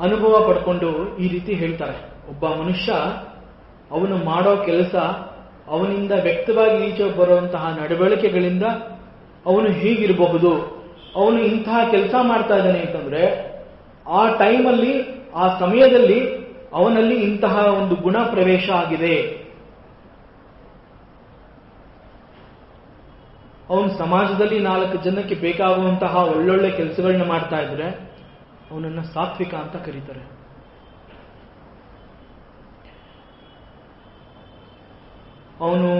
ಅನುಭವ ಪಡ್ಕೊಂಡು ಈ ರೀತಿ ಹೇಳ್ತಾರೆ. ಒಬ್ಬ ಮನುಷ್ಯ ಅವನು ಮಾಡೋ ಕೆಲಸ, ಅವನಿಂದ ವ್ಯಕ್ತವಾಗಿ ಈಚೆ ಬರುವಂತಹ ನಡವಳಿಕೆಗಳಿಂದ ಅವನು ಹೀಗಿರಬಹುದು. ಅವನು ಇಂತಹ ಕೆಲಸ ಮಾಡ್ತಾ ಇದ್ದಾನೆ ಅಂತಂದ್ರೆ ಆ ಟೈಮಲ್ಲಿ, ಆ ಸಮಯದಲ್ಲಿ ಅವನಲ್ಲಿ ಇಂತಹ ಒಂದು ಗುಣ ಪ್ರವೇಶ ಆಗಿದೆ. ಅವನು ಸಮಾಜದಲ್ಲಿ 4 ಜನಕ್ಕೆ ಬೇಕಾಗುವಂತಹ ಒಳ್ಳೊಳ್ಳೆ ಕೆಲಸಗಳನ್ನ ಮಾಡ್ತಾ ಇದ್ರೆ ಅವನನ್ನ ಸಾತ್ವಿಕ ಅಂತ ಕರೀತಾರೆ. ಅವನು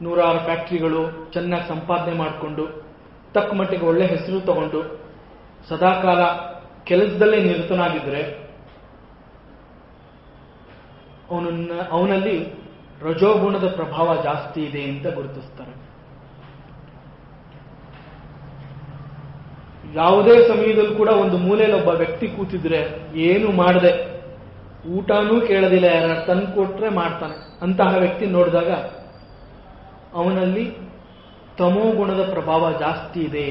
ನೂರಾರು ಫ್ಯಾಕ್ಟ್ರಿಗಳು, ಚೆನ್ನಾಗಿ ಸಂಪಾದನೆ ಮಾಡಿಕೊಂಡು, ತಕ್ಕ ಮಟ್ಟಿಗೆ ಒಳ್ಳೆ ಹೆಸರು ತಗೊಂಡು, ಸದಾಕಾಲ ಕೆಲಸದಲ್ಲೇ ನಿರತನಾಗಿದ್ರೆ ಅವನಲ್ಲಿ ರಜೋಗುಣದ ಪ್ರಭಾವ ಜಾಸ್ತಿ ಇದೆ ಅಂತ ಗುರುತಿಸ್ತಾರೆ. ಯಾವುದೇ ಸಮಯದಲ್ಲೂ ಕೂಡ ಒಂದು ಮೂಲೆಯಲ್ಲಿ ಒಬ್ಬ ವ್ಯಕ್ತಿ ಕೂತಿದ್ರೆ ಏನು ಮಾಡದೆ, ಊಟನೂ ಕೇಳೋದಿಲ್ಲ, ಯಾರು ತಂದು ಕೊಟ್ರೆ ಮಾಡ್ತಾನೆ, ಅಂತಹ ವ್ಯಕ್ತಿ ನೋಡಿದಾಗ ಅವನಲ್ಲಿ ತಮೋ ಗುಣದ ಪ್ರಭಾವ ಜಾಸ್ತಿ ಇದೆ.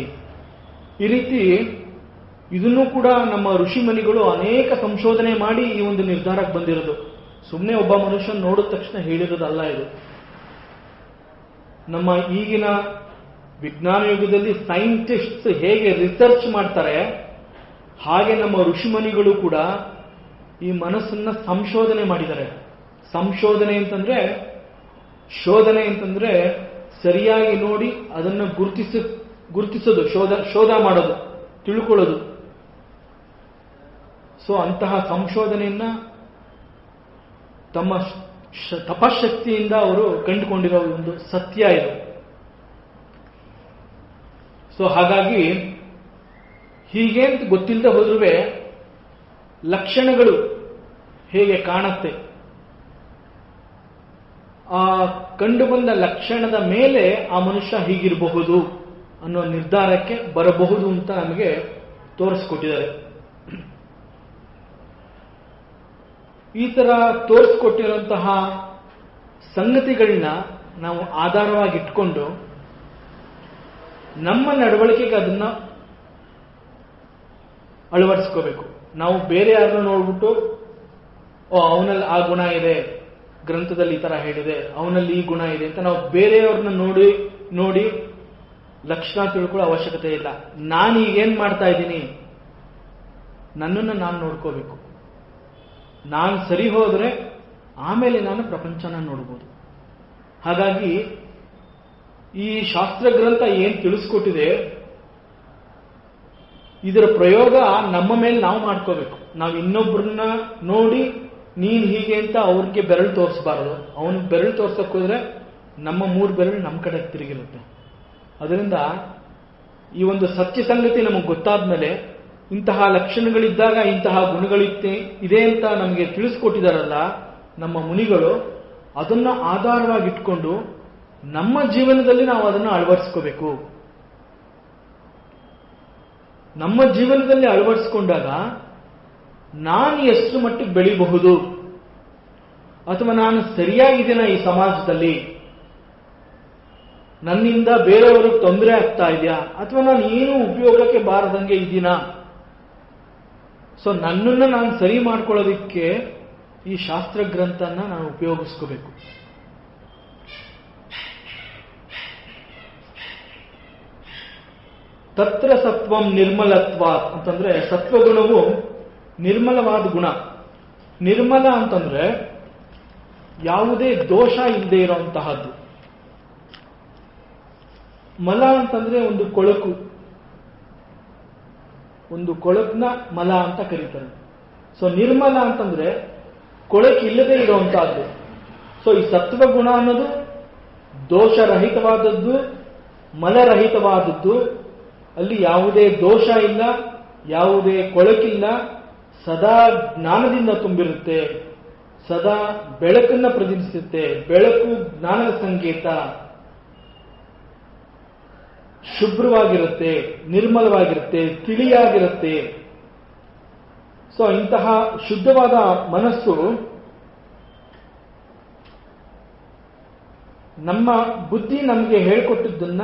ಈ ರೀತಿ ಇದನ್ನು ಕೂಡ ನಮ್ಮ ಋಷಿಮುನಿಗಳು ಅನೇಕ ಸಂಶೋಧನೆ ಮಾಡಿ ಈ ಒಂದು ನಿರ್ಧಾರಕ್ಕೆ ಬಂದಿರೋದು. ಸುಮ್ಮನೆ ಒಬ್ಬ ಮನುಷ್ಯನ ನೋಡಿದ ತಕ್ಷಣ ಹೇಳಿರೋದಲ್ಲ ಇದು. ನಮ್ಮ ಈಗಿನ ವಿಜ್ಞಾನ ಯುಗದಲ್ಲಿ ಸೈಂಟಿಸ್ಟ್ಸ್ ಹೇಗೆ ರಿಸರ್ಚ್ ಮಾಡ್ತಾರೆ, ಹಾಗೆ ನಮ್ಮ ಋಷಿಮುನಿಗಳು ಕೂಡ ಈ ಮನಸ್ಸನ್ನ ಸಂಶೋಧನೆ ಮಾಡಿದ್ದಾರೆ. ಸಂಶೋಧನೆ ಅಂತಂದ್ರೆ, ಶೋಧನೆ ಅಂತಂದ್ರೆ ಸರಿಯಾಗಿ ನೋಡಿ ಅದನ್ನು ಗುರುತಿಸೋದು, ಶೋಧ ಮಾಡೋದು, ತಿಳ್ಕೊಳ್ಳೋದು. ಸೊ ಅಂತಹ ಸಂಶೋಧನೆಯನ್ನ ತಮ್ಮ ತಪಶಕ್ತಿಯಿಂದ ಅವರು ಕಂಡುಕೊಂಡಿರೋ ಒಂದು ಸತ್ಯ ಇದು. ಸೊ ಹಾಗಾಗಿ ಹೀಗೆ ಅಂತ ಗೊತ್ತಿಲ್ಲದೆ ಹೋದ್ರೂ ಲಕ್ಷಣಗಳು ಹೇಗೆ ಕಾಣುತ್ತೆ, ಆ ಕಂಡು ಬಂದ ಲಕ್ಷಣದ ಮೇಲೆ ಆ ಮನುಷ್ಯ ಹೀಗಿರಬಹುದು ಅನ್ನೋ ನಿರ್ಧಾರಕ್ಕೆ ಬರಬಹುದು ಅಂತ ನಮಗೆ ತೋರಿಸ್ಕೊಟ್ಟಿದ್ದಾರೆ. ಈ ತರ ತೋರಿಸ್ಕೊಟ್ಟಿರುವಂತಹ ಸಂಗತಿಗಳನ್ನ ನಾವು ಆಧಾರವಾಗಿಟ್ಕೊಂಡು ನಮ್ಮ ನಡವಳಿಕೆಗೆ ಅದನ್ನ ಅಳವಡಿಸ್ಕೋಬೇಕು. ನಾವು ಬೇರೆ ಯಾರನ್ನ ನೋಡ್ಬಿಟ್ಟು ಅವನಲ್ಲಿ ಆ ಗುಣ ಇದೆ, ಗ್ರಂಥದಲ್ಲಿ ಈ ತರ ಹೇಳಿದೆ, ಅವನಲ್ಲಿ ಈ ಗುಣ ಇದೆ ಅಂತ ನಾವು ಬೇರೆಯವ್ರನ್ನ ನೋಡಿ ಲಕ್ಷಣ ತಿಳ್ಕೊಳ್ಳೋ ಅವಶ್ಯಕತೆ ಇಲ್ಲ. ನಾನು ಈಗೇನ್ ಮಾಡ್ತಾ ಇದ್ದೀನಿ, ನನ್ನನ್ನು ನಾನು ನೋಡ್ಕೋಬೇಕು. ನಾನು ಸರಿ ಹೋದ್ರೆ ಆಮೇಲೆ ನಾನು ಪ್ರಪಂಚನ ನೋಡ್ಬೋದು. ಹಾಗಾಗಿ ಈ ಶಾಸ್ತ್ರ ಗ್ರಂಥ ಏನ್ ತಿಳಿಸ್ಕೊಟ್ಟಿದೆ, ಇದರ ಪ್ರಯೋಗ ನಮ್ಮ ಮೇಲೆ ನಾವು ಮಾಡ್ಕೋಬೇಕು. ನಾವು ಇನ್ನೊಬ್ಬರನ್ನ ನೋಡಿ ನೀನ್ ಹೀಗೆ ಅಂತ ಅವ್ರಿಗೆ ಬೆರಳು ತೋರಿಸಬಾರದು. ಅವನಿಗೆ ಬೆರಳು ತೋರ್ಸಕ್ ಹೋದ್ರೆ ನಮ್ಮ 3 ಬೆರಳು ನಮ್ಮ ಕಡೆ ತಿರುಗಿರುತ್ತೆ. ಅದರಿಂದ ಈ ಒಂದು ಸತ್ಯ ಸಂಗತಿ ನಮಗೆ ಗೊತ್ತಾದ್ಮೇಲೆ, ಇಂತಹ ಲಕ್ಷಣಗಳಿದ್ದಾಗ ಇಂತಹ ಗುಣಗಳಿದೆ ಅಂತ ನಮಗೆ ತಿಳಿಸ್ಕೊಟ್ಟಿದಾರಲ್ಲ ನಮ್ಮ ಮುನಿಗಳು, ಅದನ್ನ ಆಧಾರವಾಗಿಟ್ಕೊಂಡು ನಮ್ಮ ಜೀವನದಲ್ಲಿ ನಾವು ಅದನ್ನು ಅಳವಡಿಸ್ಕೋಬೇಕು. ನಮ್ಮ ಜೀವನದಲ್ಲಿ ಅಳವಡಿಸ್ಕೊಂಡಾಗ ನಾನು ಎಷ್ಟು ಮಟ್ಟಿಗೆ ಬೆಳಿಬಹುದು, ಅಥವಾ ನಾನು ಸರಿಯಾಗಿದ್ದೀನ ಈ ಸಮಾಜದಲ್ಲಿ, ನನ್ನಿಂದ ಬೇರೆಯವ್ರಿಗೆ ತೊಂದರೆ ಆಗ್ತಾ ಇದೆಯಾ, ಅಥವಾ ನಾನು ಏನು ಉಪಯೋಗಕ್ಕೆ ಬಾರದಂಗೆ ಇದ್ದೀನಾ. ಸೊ ನನ್ನನ್ನು ನಾನು ಸರಿ ಮಾಡ್ಕೊಳ್ಳೋದಕ್ಕೆ ಈ ಶಾಸ್ತ್ರ ಗ್ರಂಥನ ನಾನು ಉಪಯೋಗಿಸ್ಕೋಬೇಕು. ತತ್ರ ಸತ್ವಂ ನಿರ್ಮಲತ್ವ ಅಂತಂದ್ರೆ, ಸತ್ವಗುಣವು ನಿರ್ಮಲವಾದ ಗುಣ. ನಿರ್ಮಲ ಅಂತಂದ್ರೆ ಯಾವುದೇ ದೋಷ ಇಲ್ಲದೆ ಇರುವಂತಹದ್ದು. ಮಲ ಅಂತಂದ್ರೆ ಒಂದು ಕೊಳಕು, ಒಂದು ಕೊಳಕನ್ನ ಮಲ ಅಂತ ಕರೀತಾರೆ. ಸೊ ನಿರ್ಮಲ ಅಂತಂದ್ರೆ ಕೊಳಕು ಇಲ್ಲದೆ ಇರುವಂತಹದ್ದು. ಸೊ ಈ ಸತ್ವಗುಣ ಅನ್ನೋದು ದೋಷರಹಿತವಾದದ್ದು, ಮಲರಹಿತವಾದದ್ದು. ಅಲ್ಲಿ ಯಾವುದೇ ದೋಷ ಇಲ್ಲ, ಯಾವುದೇ ಕೊಳಕಿಲ್ಲ, ಸದಾ ಜ್ಞಾನದಿಂದ ತುಂಬಿರುತ್ತೆ, ಸದಾ ಬೆಳಕನ್ನ ಪ್ರತಿನಿಧಿಸುತ್ತೆ. ಬೆಳಕು ಜ್ಞಾನದ ಸಂಕೇತ. ಶುಭ್ರವಾಗಿರುತ್ತೆ, ನಿರ್ಮಲವಾಗಿರುತ್ತೆ, ತಿಳಿಯಾಗಿರುತ್ತೆ. ಸೊ ಇಂತಹ ಶುದ್ಧವಾದ ಮನಸ್ಸು ನಮ್ಮ ಬುದ್ಧಿ ನಮಗೆ ಹೇಳ್ಕೊಟ್ಟಿದ್ದನ್ನ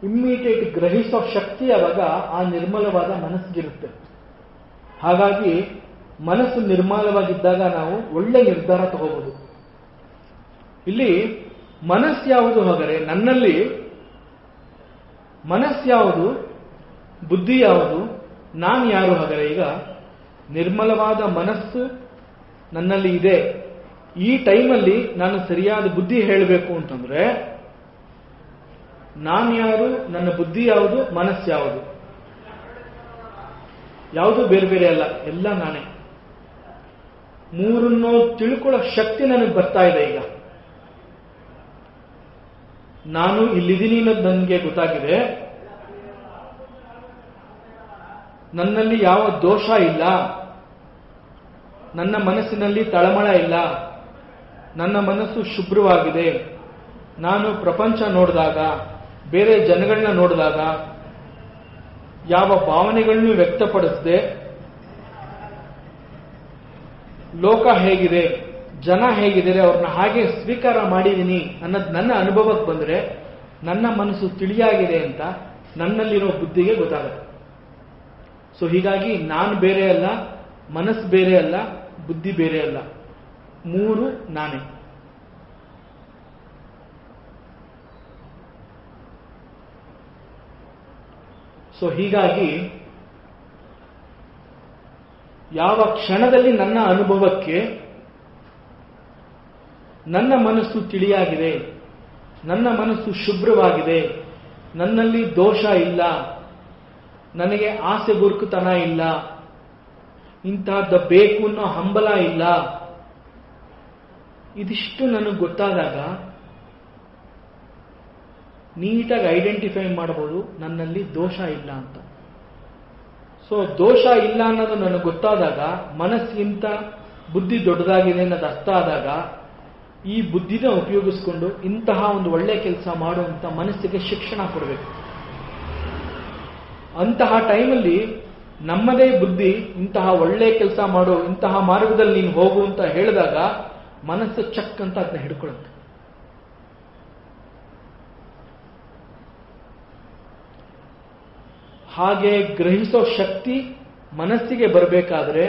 ಇಮ್ಮಿಡಿಯೇಟ್ ಗ್ರಹಿಸೋ ಶಕ್ತಿ ಅವಾಗ ಆ ನಿರ್ಮಲವಾದ ಮನಸ್ಸಿಗಿರುತ್ತೆ. ಹಾಗಾಗಿ ಮನಸ್ಸು ನಿರ್ಮಲವಾಗಿದ್ದಾಗ ನಾವು ಒಳ್ಳೆ ನಿರ್ಧಾರ ತಗೋಬಹುದು. ಇಲ್ಲಿ ಮನಸ್ಸು ಯಾವುದು ಹಾಗಾದ್ರೆ, ನನ್ನಲ್ಲಿ ಮನಸ್ಸು ಯಾವುದು, ಬುದ್ಧಿ ಯಾವುದು, ನಾನು ಯಾರು ಹಾಗಾದ್ರೆ? ಈಗ ನಿರ್ಮಲವಾದ ಮನಸ್ಸು ನನ್ನಲ್ಲಿ ಇದೆ. ಈ ಟೈಮಲ್ಲಿ ನಾನು ಸರಿಯಾದ ಬುದ್ಧಿ ಹೇಳಬೇಕು ಅಂತಂದ್ರೆ ನಾನು ಯಾರು, ನನ್ನ ಬುದ್ಧಿ ಯಾವುದು, ಮನಸ್ಸು ಯಾವುದು? ಯಾವುದು ಬೇರೆ ಬೇರೆ ಅಲ್ಲ, ಎಲ್ಲ ನಾನೇ. ಮೂರನ್ನು ತಿಳ್ಕೊಳ್ಳೋ ಶಕ್ತಿ ನನಗೆ ಬರ್ತಾ ಇದೆ. ಈಗ ನಾನು ಇಲ್ಲಿದ್ದೀನಿ ಅನ್ನೋದು ನನಗೆ ಗೊತ್ತಾಗಿದೆ, ನನ್ನಲ್ಲಿ ಯಾವ ದೋಷ ಇಲ್ಲ, ನನ್ನ ಮನಸ್ಸಿನಲ್ಲಿ ತಳಮಳ ಇಲ್ಲ, ನನ್ನ ಮನಸ್ಸು ಶುಭ್ರವಾಗಿದೆ, ನಾನು ಪ್ರಪಂಚ ನೋಡಿದಾಗ, ಬೇರೆ ಜನಗಳನ್ನ ನೋಡಿದಾಗ ಯಾವ ಭಾವನೆಗಳನ್ನು ವ್ಯಕ್ತಪಡಿಸದೆ ಲೋಕ ಹೇಗಿದೆ, ಜನ ಹೇಗಿದ್ದಾರೆ ಅವ್ರನ್ನ ಹಾಗೆ ಸ್ವೀಕಾರ ಮಾಡಿದ್ದೀನಿ ಅನ್ನೋದು ನನ್ನ ಅನುಭವಕ್ಕೆ ಬಂದರೆ ನನ್ನ ಮನಸ್ಸು ತಿಳಿಯಾಗಿದೆ ಅಂತ ನನ್ನಲ್ಲಿರೋ ಬುದ್ಧಿಗೆ ಗೊತ್ತಾಗುತ್ತೆ. ಸೊ ಹೀಗಾಗಿ ನಾನು ಬೇರೆ ಅಲ್ಲ, ಮನಸ್ಸು ಬೇರೆ ಅಲ್ಲ, ಬುದ್ಧಿ ಬೇರೆ ಅಲ್ಲ, ಮೂರು ನಾನೇ. ಸೊ ಹೀಗಾಗಿ ಯಾವ ಕ್ಷಣದಲ್ಲಿ ನನ್ನ ಅನುಭವಕ್ಕೆ ನನ್ನ ಮನಸ್ಸು ತಿಳಿಯಾಗಿದೆ, ನನ್ನ ಮನಸ್ಸು ಶುಭ್ರವಾಗಿದೆ, ನನ್ನಲ್ಲಿ ದೋಷ ಇಲ್ಲ, ನನಗೆ ಆಸೆ ಗುರುಕುತನ ಇಲ್ಲ, ಇಂತಹದ್ದ ಬೇಕು ಅನ್ನೋ ಹಂಬಲ ಇಲ್ಲ, ಇದಿಷ್ಟು ನನಗೆ ಗೊತ್ತಾದಾಗ ನೀಟಾಗಿ ಐಡೆಂಟಿಫೈ ಮಾಡಬಹುದು ನನ್ನಲ್ಲಿ ದೋಷ ಇಲ್ಲ ಅಂತ. ಸೊ ದೋಷ ಇಲ್ಲ ಅನ್ನೋದು ನನಗೆ ಗೊತ್ತಾದಾಗ, ಮನಸ್ಸಿಗಿಂತ ಬುದ್ಧಿ ದೊಡ್ಡದಾಗಿದೆ ಅನ್ನೋದು ಅರ್ಥ ಆದಾಗ, ಈ ಬುದ್ಧಿನ ಉಪಯೋಗಿಸ್ಕೊಂಡು ಇಂತಹ ಒಂದು ಒಳ್ಳೆ ಕೆಲಸ ಮಾಡುವಂತ ಮನಸ್ಸಿಗೆ ಶಿಕ್ಷಣ ಕೊಡಬೇಕು. ಅಂತಹ ಟೈಮಲ್ಲಿ ನಮ್ಮದೇ ಬುದ್ಧಿ ಇಂತಹ ಒಳ್ಳೆ ಕೆಲಸ ಮಾಡು, ಇಂತಹ ಮಾರ್ಗದಲ್ಲಿ ನೀನು ಹೋಗು ಅಂತ ಹೇಳಿದಾಗ ಮನಸ್ಸು ಚಕ್ ಅಂತ ಅದನ್ನ ಹಿಡ್ಕೊಳ್ಳುತ್ತೆ. ಹಾಗೆ ಗ್ರಹಿಸೋ ಶಕ್ತಿ ಮನಸ್ಸಿಗೆ ಬರಬೇಕಾದ್ರೆ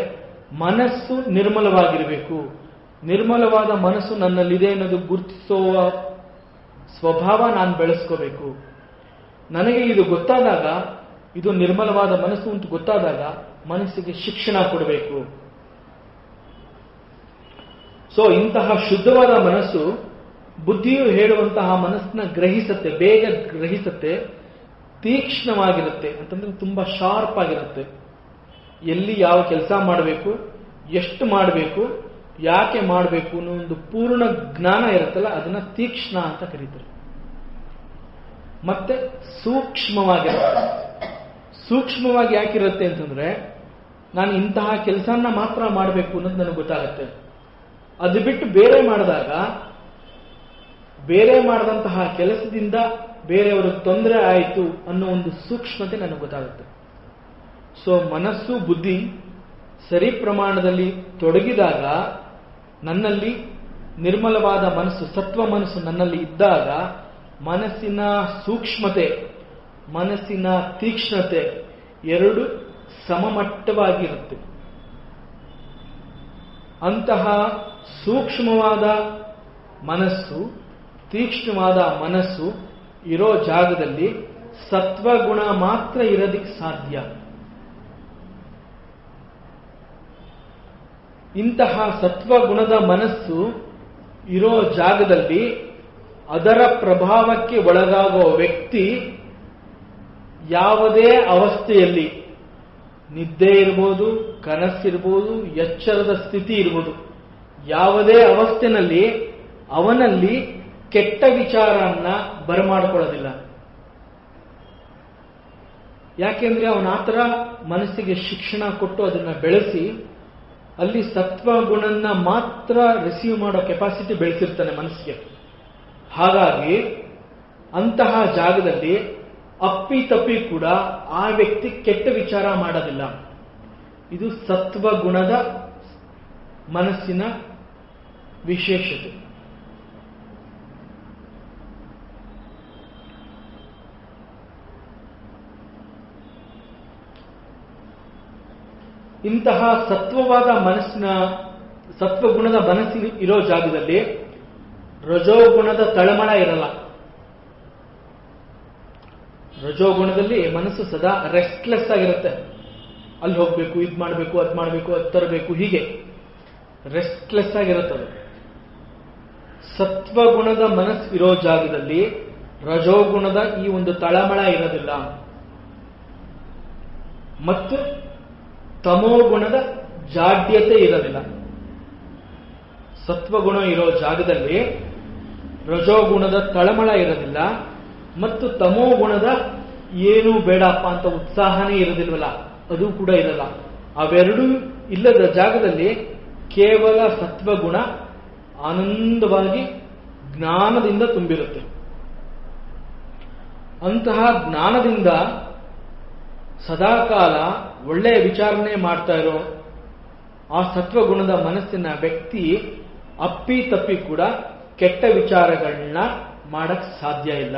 ಮನಸ್ಸು ನಿರ್ಮಲವಾಗಿರಬೇಕು. ನಿರ್ಮಲವಾದ ಮನಸ್ಸು ನನ್ನಲ್ಲಿದೆ ಅನ್ನೋದು ಗುರುತಿಸುವ ಸ್ವಭಾವ ನಾನು ಬೆಳೆಸ್ಕೋಬೇಕು. ನನಗೆ ಇದು ಗೊತ್ತಾದಾಗ, ಇದು ನಿರ್ಮಲವಾದ ಮನಸ್ಸು ಅಂತ ಗೊತ್ತಾದಾಗ ಮನಸ್ಸಿಗೆ ಶಿಕ್ಷಣ ಕೊಡಬೇಕು. ಸೊ ಇಂತಹ ಶುದ್ಧವಾದ ಮನಸ್ಸು ಬುದ್ಧಿಯು ಹೇಳುವಂತಹ ಮನಸ್ಸನ್ನ ಗ್ರಹಿಸುತ್ತೆ, ಬೇಗ ಗ್ರಹಿಸುತ್ತೆ, ತೀಕ್ಷ್ಣವಾಗಿರುತ್ತೆ, ಅಂತಂದ್ರೆ ತುಂಬಾ ಶಾರ್ಪ್ ಆಗಿರುತ್ತೆ. ಎಲ್ಲಿ ಯಾವ ಕೆಲಸ ಮಾಡಬೇಕು, ಎಷ್ಟು ಮಾಡಬೇಕು, ಯಾಕೆ ಮಾಡಬೇಕು ಅನ್ನೋ ಒಂದು ಪೂರ್ಣ ಜ್ಞಾನ ಇರುತ್ತಲ್ಲ, ಅದನ್ನ ತೀಕ್ಷ್ಣ ಅಂತ ಕರೀತಾರೆ. ಮತ್ತೆ ಸೂಕ್ಷ್ಮವಾಗಿರುತ್ತೆ. ಸೂಕ್ಷ್ಮವಾಗಿ ಯಾಕಿರುತ್ತೆ ಅಂತಂದ್ರೆ, ನಾನು ಇಂತಹ ಕೆಲಸನ ಮಾತ್ರ ಮಾಡಬೇಕು ಅನ್ನೋದು ನನಗೆ ಗೊತ್ತಾಗುತ್ತೆ. ಅದು ಬಿಟ್ಟು ಬೇರೆ ಮಾಡಿದಾಗ, ಬೇರೆ ಮಾಡಿದಂತಹ ಕೆಲಸದಿಂದ ಬೇರೆಯವ್ರಿಗೆ ತೊಂದರೆ ಆಯಿತು ಅನ್ನೋ ಒಂದು ಸೂಕ್ಷ್ಮತೆ ನನಗೆ ಗೊತ್ತಾಗುತ್ತೆ. ಸೊ ಮನಸ್ಸು ಬುದ್ಧಿ ಸರಿ ಪ್ರಮಾಣದಲ್ಲಿ ತೊಡಗಿದಾಗ, ನನ್ನಲ್ಲಿ ನಿರ್ಮಲವಾದ ಮನಸ್ಸು, ಸತ್ವ ಮನಸ್ಸು ನನ್ನಲ್ಲಿ ಇದ್ದಾಗ, ಮನಸ್ಸಿನ ಸೂಕ್ಷ್ಮತೆ, ಮನಸ್ಸಿನ ತೀಕ್ಷ್ಣತೆ ಎರಡು ಸಮಮಟ್ಟವಾಗಿರುತ್ತೆ. ಅಂತಹ ಸೂಕ್ಷ್ಮವಾದ ಮನಸ್ಸು, ತೀಕ್ಷ್ಣವಾದ ಮನಸ್ಸು ಇರೋ ಜಾಗದಲ್ಲಿ ಸತ್ವಗುಣ ಮಾತ್ರ ಇರೋದಕ್ಕೆ ಸಾಧ್ಯ. ಇಂತಹ ಸತ್ವಗುಣದ ಮನಸ್ಸು ಇರೋ ಜಾಗದಲ್ಲಿ ಅದರ ಪ್ರಭಾವಕ್ಕೆ ಒಳಗಾಗುವ ವ್ಯಕ್ತಿ ಯಾವುದೇ ಅವಸ್ಥೆಯಲ್ಲಿ, ನಿದ್ದೆ ಇರ್ಬೋದು, ಕನಸಿರ್ಬೋದು, ಎಚ್ಚರದ ಸ್ಥಿತಿ ಇರ್ಬೋದು, ಯಾವುದೇ ಅವಸ್ಥೆನಲ್ಲಿ ಅವನಲ್ಲಿ ಕೆಟ್ಟ ವಿಚಾರನ್ನ ಬರಮಾಡ್ಕೊಳ್ಳೋದಿಲ್ಲ. ಯಾಕೆಂದ್ರೆ ಅವನ ಆತರ ಮನಸ್ಸಿಗೆ ಶಿಕ್ಷಣ ಕೊಟ್ಟು ಅದನ್ನ ಬೆಳೆಸಿ ಅಲ್ಲಿ ಸತ್ವಗುಣನ ಮಾತ್ರ ರಿಸೀವ್ ಮಾಡೋ ಕೆಪಾಸಿಟಿ ಬೆಳೆಸಿರ್ತಾನೆ ಮನಸ್ಸಿಗೆ. ಹಾಗಾಗಿ ಅಂತಹ ಜಾಗದಲ್ಲಿ ಅಪ್ಪಿತಪ್ಪಿ ಕೂಡ ಆ ವ್ಯಕ್ತಿ ಕೆಟ್ಟ ವಿಚಾರ ಮಾಡೋದಿಲ್ಲ. ಇದು ಸತ್ವಗುಣದ ಮನಸ್ಸಿನ ವಿಶೇಷತೆ. ಇಂತಹ ಸತ್ವವಾದ ಮನಸ್ಸಿನ, ಸತ್ವಗುಣದ ಮನಸ್ಸಿನ ಇರೋ ಜಾಗದಲ್ಲಿ ರಜೋಗುಣದ ತಳಮಳ ಇರಲ್ಲ. ರಜೋಗುಣದಲ್ಲಿ ಮನಸ್ಸು ಸದಾ ರೆಸ್ಟ್ಲೆಸ್ ಆಗಿರುತ್ತೆ. ಅಲ್ಲಿ ಹೋಗ್ಬೇಕು, ಇದ್ ಮಾಡಬೇಕು, ಅದ್ ಮಾಡಬೇಕು, ಅದ್ ತರಬೇಕು, ಹೀಗೆ ರೆಸ್ಟ್ಲೆಸ್ ಆಗಿರುತ್ತದೆ. ಸತ್ವಗುಣದ ಮನಸ್ಸು ಇರೋ ಜಾಗದಲ್ಲಿ ರಜೋಗುಣದ ಈ ಒಂದು ತಳಮಳ ಇರೋದಿಲ್ಲ. ಮತ್ತು ತಮೋಗುಣದ ಜಾಡ್ಯತೆ ಇರೋದಿಲ್ಲ. ಸತ್ವಗುಣ ಇರೋ ಜಾಗದಲ್ಲಿ ರಜೋಗುಣದ ತಳಮಳ ಇರೋದಿಲ್ಲ, ಮತ್ತು ತಮೋ ಗುಣದ ಏನು ಬೇಡಪ್ಪ ಅಂತ ಉತ್ಸಾಹನೇ ಇರೋದಿಲ್ವಲ್ಲ, ಅದು ಕೂಡ ಇರಲ್ಲ. ಅವೆರಡೂ ಇಲ್ಲದ ಜಾಗದಲ್ಲಿ ಕೇವಲ ಸತ್ವಗುಣ ಆನಂದವಾಗಿ ಜ್ಞಾನದಿಂದ ತುಂಬಿರುತ್ತೆ. ಅಂತಹ ಜ್ಞಾನದಿಂದ ಸದಾಕಾಲ ಒಳ್ಳೆಯ ವಿಚಾರಣೆ ಮಾಡ್ತಾ ಇರೋ ಆ ಸತ್ವಗುಣದ ಮನಸ್ಸಿನ ವ್ಯಕ್ತಿ ಅಪ್ಪಿ ತಪ್ಪಿ ಕೂಡ ಕೆಟ್ಟ ವಿಚಾರಗಳನ್ನ ಮಾಡಕ್ ಸಾಧ್ಯ ಇಲ್ಲ.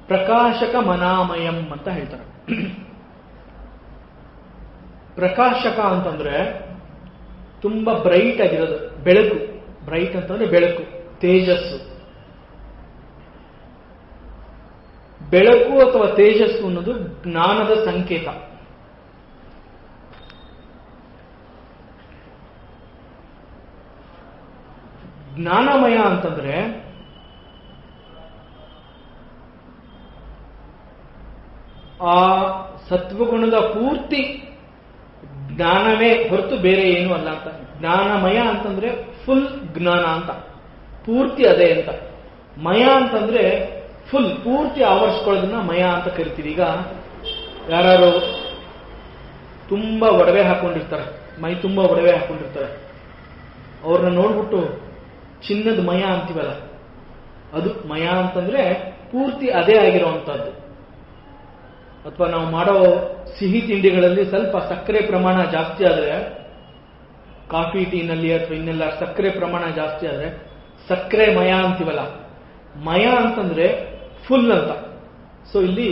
ಪ್ರಕಾಶಕ ಮನಾಮಯಂ ಅಂತ ಹೇಳ್ತಾರೆ. ಪ್ರಕಾಶಕ ಅಂತಂದ್ರೆ ತುಂಬಾ ಬ್ರೈಟ್ ಆಗಿರೋದು, ಬೆಳಕು. ಬ್ರೈಟ್ ಅಂತಂದ್ರೆ ಬೆಳಕು, ತೇಜಸ್ಸು. ಬೆಳಕು ಅಥವಾ ತೇಜಸ್ಸು ಅನ್ನೋದು ಜ್ಞಾನದ ಸಂಕೇತ. ಜ್ಞಾನಮಯ ಅಂತಂದ್ರೆ ಆ ಸತ್ವಗುಣದ ಪೂರ್ತಿ ಜ್ಞಾನವೇ ಹೊರತು ಬೇರೆ ಏನು ಅಲ್ಲ ಅಂತ. ಜ್ಞಾನಮಯ ಅಂತಂದ್ರೆ ಫುಲ್ ಜ್ಞಾನ ಅಂತ, ಪೂರ್ತಿ ಅದೇ ಅಂತ. ಮಯ ಅಂತಂದ್ರೆ ಫುಲ್, ಪೂರ್ತಿ ಆವರಿಸ್ಕೊಳ್ಳೋದನ್ನ ಮಯ ಅಂತ ಕರಿತೀವಿ. ಈಗ ಯಾರು ತುಂಬಾ ಒಡವೆ ಹಾಕೊಂಡಿರ್ತಾರೆ, ಮೈ ತುಂಬಾ ಒಡವೆ ಹಾಕೊಂಡಿರ್ತಾರೆ, ಅವ್ರನ್ನ ನೋಡ್ಬಿಟ್ಟು ಚಿನ್ನದ ಮಯ ಅಂತೀವಲ್ಲ, ಅದು ಮಯ ಅಂತಂದ್ರೆ ಪೂರ್ತಿ ಅದೇ ಆಗಿರುವಂತಹದ್ದು. ಅಥವಾ ನಾವು ಮಾಡೋ ಸಿಹಿ ತಿಂಡಿಗಳಲ್ಲಿ ಸ್ವಲ್ಪ ಸಕ್ಕರೆ ಪ್ರಮಾಣ ಜಾಸ್ತಿ ಆದರೆ, ಕಾಫಿ ಟೀನಲ್ಲಿ ಅಥವಾ ಇನ್ನೆಲ್ಲ ಸಕ್ಕರೆ ಪ್ರಮಾಣ ಜಾಸ್ತಿ ಆದರೆ ಸಕ್ಕರೆ ಮಯ ಅಂತೀವಲ್ಲ, ಮಯ ಅಂತಂದ್ರೆ ಫುಲ್ ಅಂತ. ಸೊ ಇಲ್ಲಿ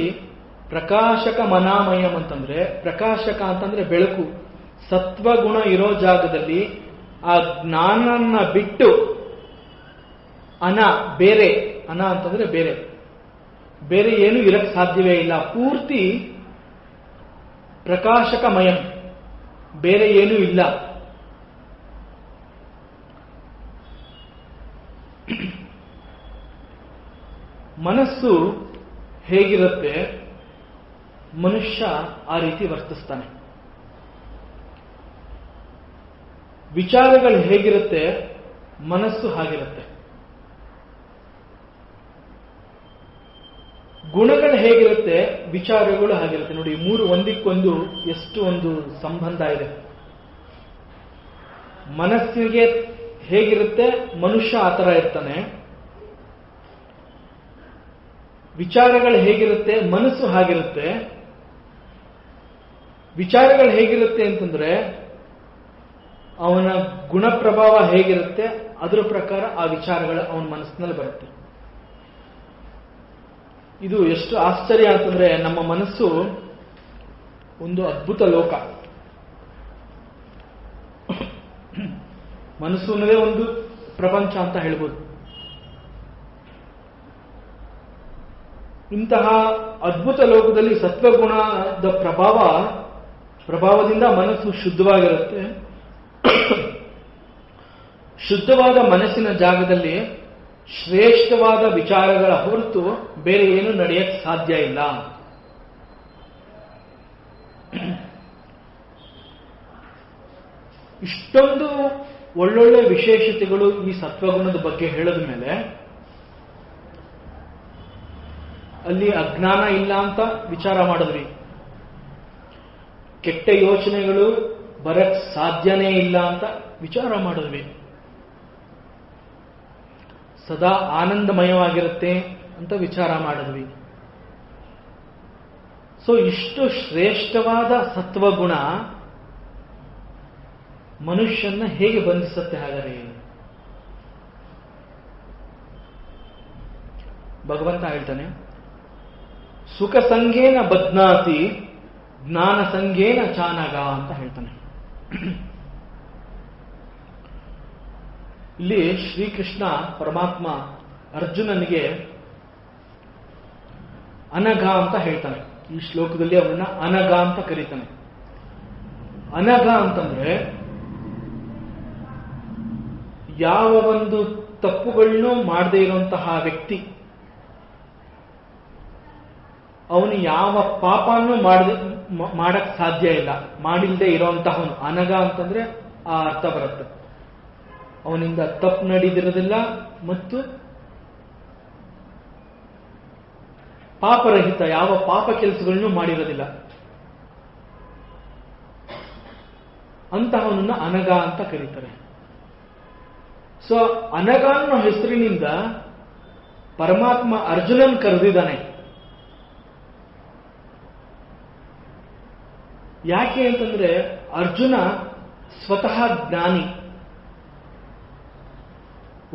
ಪ್ರಕಾಶಕ ಮನಾಮಯಂ ಅಂತಂದ್ರೆ, ಪ್ರಕಾಶಕ ಅಂತಂದ್ರೆ ಬೆಳಕು. ಸತ್ವಗುಣ ಇರೋ ಜಾಗದಲ್ಲಿ ಆ ಜ್ಞಾನನ್ನ ಬಿಟ್ಟು ಬೇರೆ ಅಂತಂದ್ರೆ ಬೇರೆ ಏನು ಇರಕ್ ಸಾಧ್ಯವೇ ಇಲ್ಲ. ಪೂರ್ತಿ ಪ್ರಕಾಶಕಮಯಂ, ಬೇರೆ ಏನೂ ಇಲ್ಲ. ಮನಸ್ಸು ಹೇಗಿರುತ್ತೆ, ಮನುಷ್ಯ ಆ ರೀತಿ ವರ್ತಿಸ್ತಾನೆ. ವಿಚಾರಗಳು ಹೇಗಿರುತ್ತೆ, ಮನಸ್ಸು ಹಾಗಿರುತ್ತೆ. ಗುಣಗಳು ಹೇಗಿರುತ್ತೆ, ವಿಚಾರಗಳು ಹಾಗಿರುತ್ತೆ. ನೋಡಿ, ಮೂರು ಒಂದಕ್ಕೊಂದು ಎಷ್ಟು ಒಂದು ಸಂಬಂಧ ಇದೆ. ಮನಸ್ಸಿಗೆ ಹೇಗಿರುತ್ತೆ, ಮನುಷ್ಯ ಆ ಥರ ಇರ್ತಾನೆ. ವಿಚಾರಗಳು ಹೇಗಿರುತ್ತೆ, ಮನಸ್ಸು ಹಾಗಿರುತ್ತೆ. ವಿಚಾರಗಳು ಹೇಗಿರುತ್ತೆ ಅಂತಂದ್ರೆ ಅವನ ಗುಣ ಪ್ರಭಾವ ಹೇಗಿರುತ್ತೆ, ಅದರ ಪ್ರಕಾರ ಆ ವಿಚಾರಗಳು ಅವನ ಮನಸ್ಸಿನಲ್ಲಿ ಬರುತ್ತೆ. ಇದು ಎಷ್ಟು ಆಶ್ಚರ್ಯ ಅಂತಂದ್ರೆ, ನಮ್ಮ ಮನಸ್ಸು ಒಂದು ಅದ್ಭುತ ಲೋಕ. ಮನಸ್ಸು ಅನ್ನೋದೇ ಒಂದು ಪ್ರಪಂಚ ಅಂತ ಹೇಳ್ಬೋದು. ಇಂತಹ ಅದ್ಭುತ ಲೋಕದಲ್ಲಿ ಸತ್ವಗುಣದ ಪ್ರಭಾವದಿಂದ ಮನಸ್ಸು ಶುದ್ಧವಾಗಿರುತ್ತೆ. ಶುದ್ಧವಾದ ಮನಸ್ಸಿನ ಜಾಗದಲ್ಲಿ ಶ್ರೇಷ್ಠವಾದ ವಿಚಾರಗಳ ಹೊರತು ಬೇರೆ ಏನು ನಡೆಯಕ್ಕೆ ಸಾಧ್ಯ ಇಲ್ಲ. ಇಷ್ಟೊಂದು ಒಳ್ಳೊಳ್ಳೆ ವಿಶೇಷತೆಗಳು ಈ ಸತ್ವಗುಣದ ಬಗ್ಗೆ ಹೇಳಿದ ಮೇಲೆ ಅಲ್ಲಿ ಅಜ್ಞಾನ ಇಲ್ಲ ಅಂತ ವಿಚಾರ ಮಾಡಿದ್ವಿ. ಕೆಟ್ಟ ಯೋಚನೆಗಳು ಬರಕ್ ಸಾಧ್ಯನೇ ಇಲ್ಲ ಅಂತ ವಿಚಾರ ಮಾಡಿದ್ವಿ. ಸದಾ ಆನಂದಮಯವಾಗಿರುತ್ತೆ ಅಂತ ವಿಚಾರ ಮಾಡಿದ್ವಿ. ಸೊ ಇಷ್ಟು ಶ್ರೇಷ್ಠವಾದ ಸತ್ವಗುಣ ಮನುಷ್ಯನ ಹೇಗೆ ಬಂಧಿಸುತ್ತೆ ಹಾಗಾದರೆ? ಭಗವಂತ ಹೇಳ್ತಾನೆ, ಸುಖ ಸಂಘೇನ ಬದ್ನಾತಿ ಜ್ಞಾನ ಸಂಘೇನ ಚಾನಗ ಅಂತ ಹೇಳ್ತಾನೆ. ಇಲ್ಲಿ ಶ್ರೀಕೃಷ್ಣ ಪರಮಾತ್ಮ ಅರ್ಜುನನಿಗೆ ಅನಘ ಅಂತ ಹೇಳ್ತಾನೆ. ಈ ಶ್ಲೋಕದಲ್ಲಿ ಅವನ್ನ ಅನಘ ಅಂತ ಕರೀತಾನೆ. ಅನಘ ಅಂತಂದ್ರೆ ಯಾವ ಒಂದು ತಪ್ಪುಗಳನ್ನು ಮಾಡದೇ ಇರುವಂತಹ ವ್ಯಕ್ತಿ, ಅವನು ಯಾವ ಪಾಪನೂ ಮಾಡಕ್ ಸಾಧ್ಯ ಇಲ್ಲ. ಮಾಡಿಲ್ಲದೆ ಇರೋಂತಹವನು ಅನಗ ಅಂತಂದ್ರೆ ಆ ಅರ್ಥ ಬರುತ್ತೆ. ಅವನಿಂದ ತಪ್ಪು ನಡೆದಿರೋದಿಲ್ಲ ಮತ್ತು ಪಾಪರಹಿತ, ಯಾವ ಪಾಪ ಕೆಲಸಗಳನ್ನು ಮಾಡಿರೋದಿಲ್ಲ. ಅಂತಹವನನ್ನ ಅನಗ ಅಂತ ಕರೀತಾರೆ. ಸೊ ಅನಗ ಅನ್ನೋ ಹೆಸರಿನಿಂದ ಪರಮಾತ್ಮ ಅರ್ಜುನನ್ ಕರೆದಿದ್ದಾನೆ. ಯಾಕೆ ಅಂತಂದ್ರೆ ಅರ್ಜುನ ಸ್ವತಃ ಜ್ಞಾನಿ,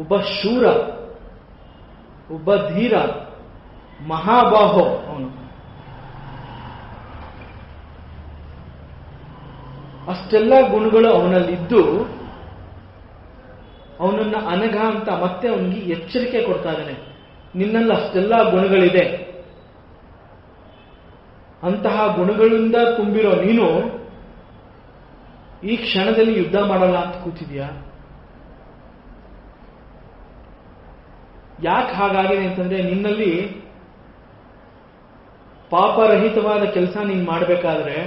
ಒಬ್ಬ ಶೂರ, ಒಬ್ಬ ಧೀರ, ಮಹಾಬಾಹೋ. ಅವನು ಅಷ್ಟೆಲ್ಲ ಗುಣಗಳು ಅವನಲ್ಲಿದ್ದು ಅವನನ್ನ ಅನಘ ಅಂತ ಮತ್ತೆ ಅವನಿಗೆ ಎಚ್ಚರಿಕೆ ಕೊಡ್ತಾ ಇದ್ದಾನೆ. ನಿನ್ನಲ್ಲಿ ಅಷ್ಟೆಲ್ಲ ಗುಣಗಳಿದೆ, ಅಂತಹ ಗುಣಗಳಿಂದ ತುಂಬಿರೋ ನೀನು ಈ ಕ್ಷಣದಲ್ಲಿ ಯುದ್ಧ ಮಾಡಲ್ಲ ಅಂತ ಕೂತಿದ್ಯಾ? ಯಾಕೆ ಹಾಗಾಗಿದೆ ಅಂತಂದ್ರೆ ನಿನ್ನಲ್ಲಿ ಪಾಪರಹಿತವಾದ ಕೆಲಸ ನೀನು ಮಾಡಬೇಕಾದ್ರೆ,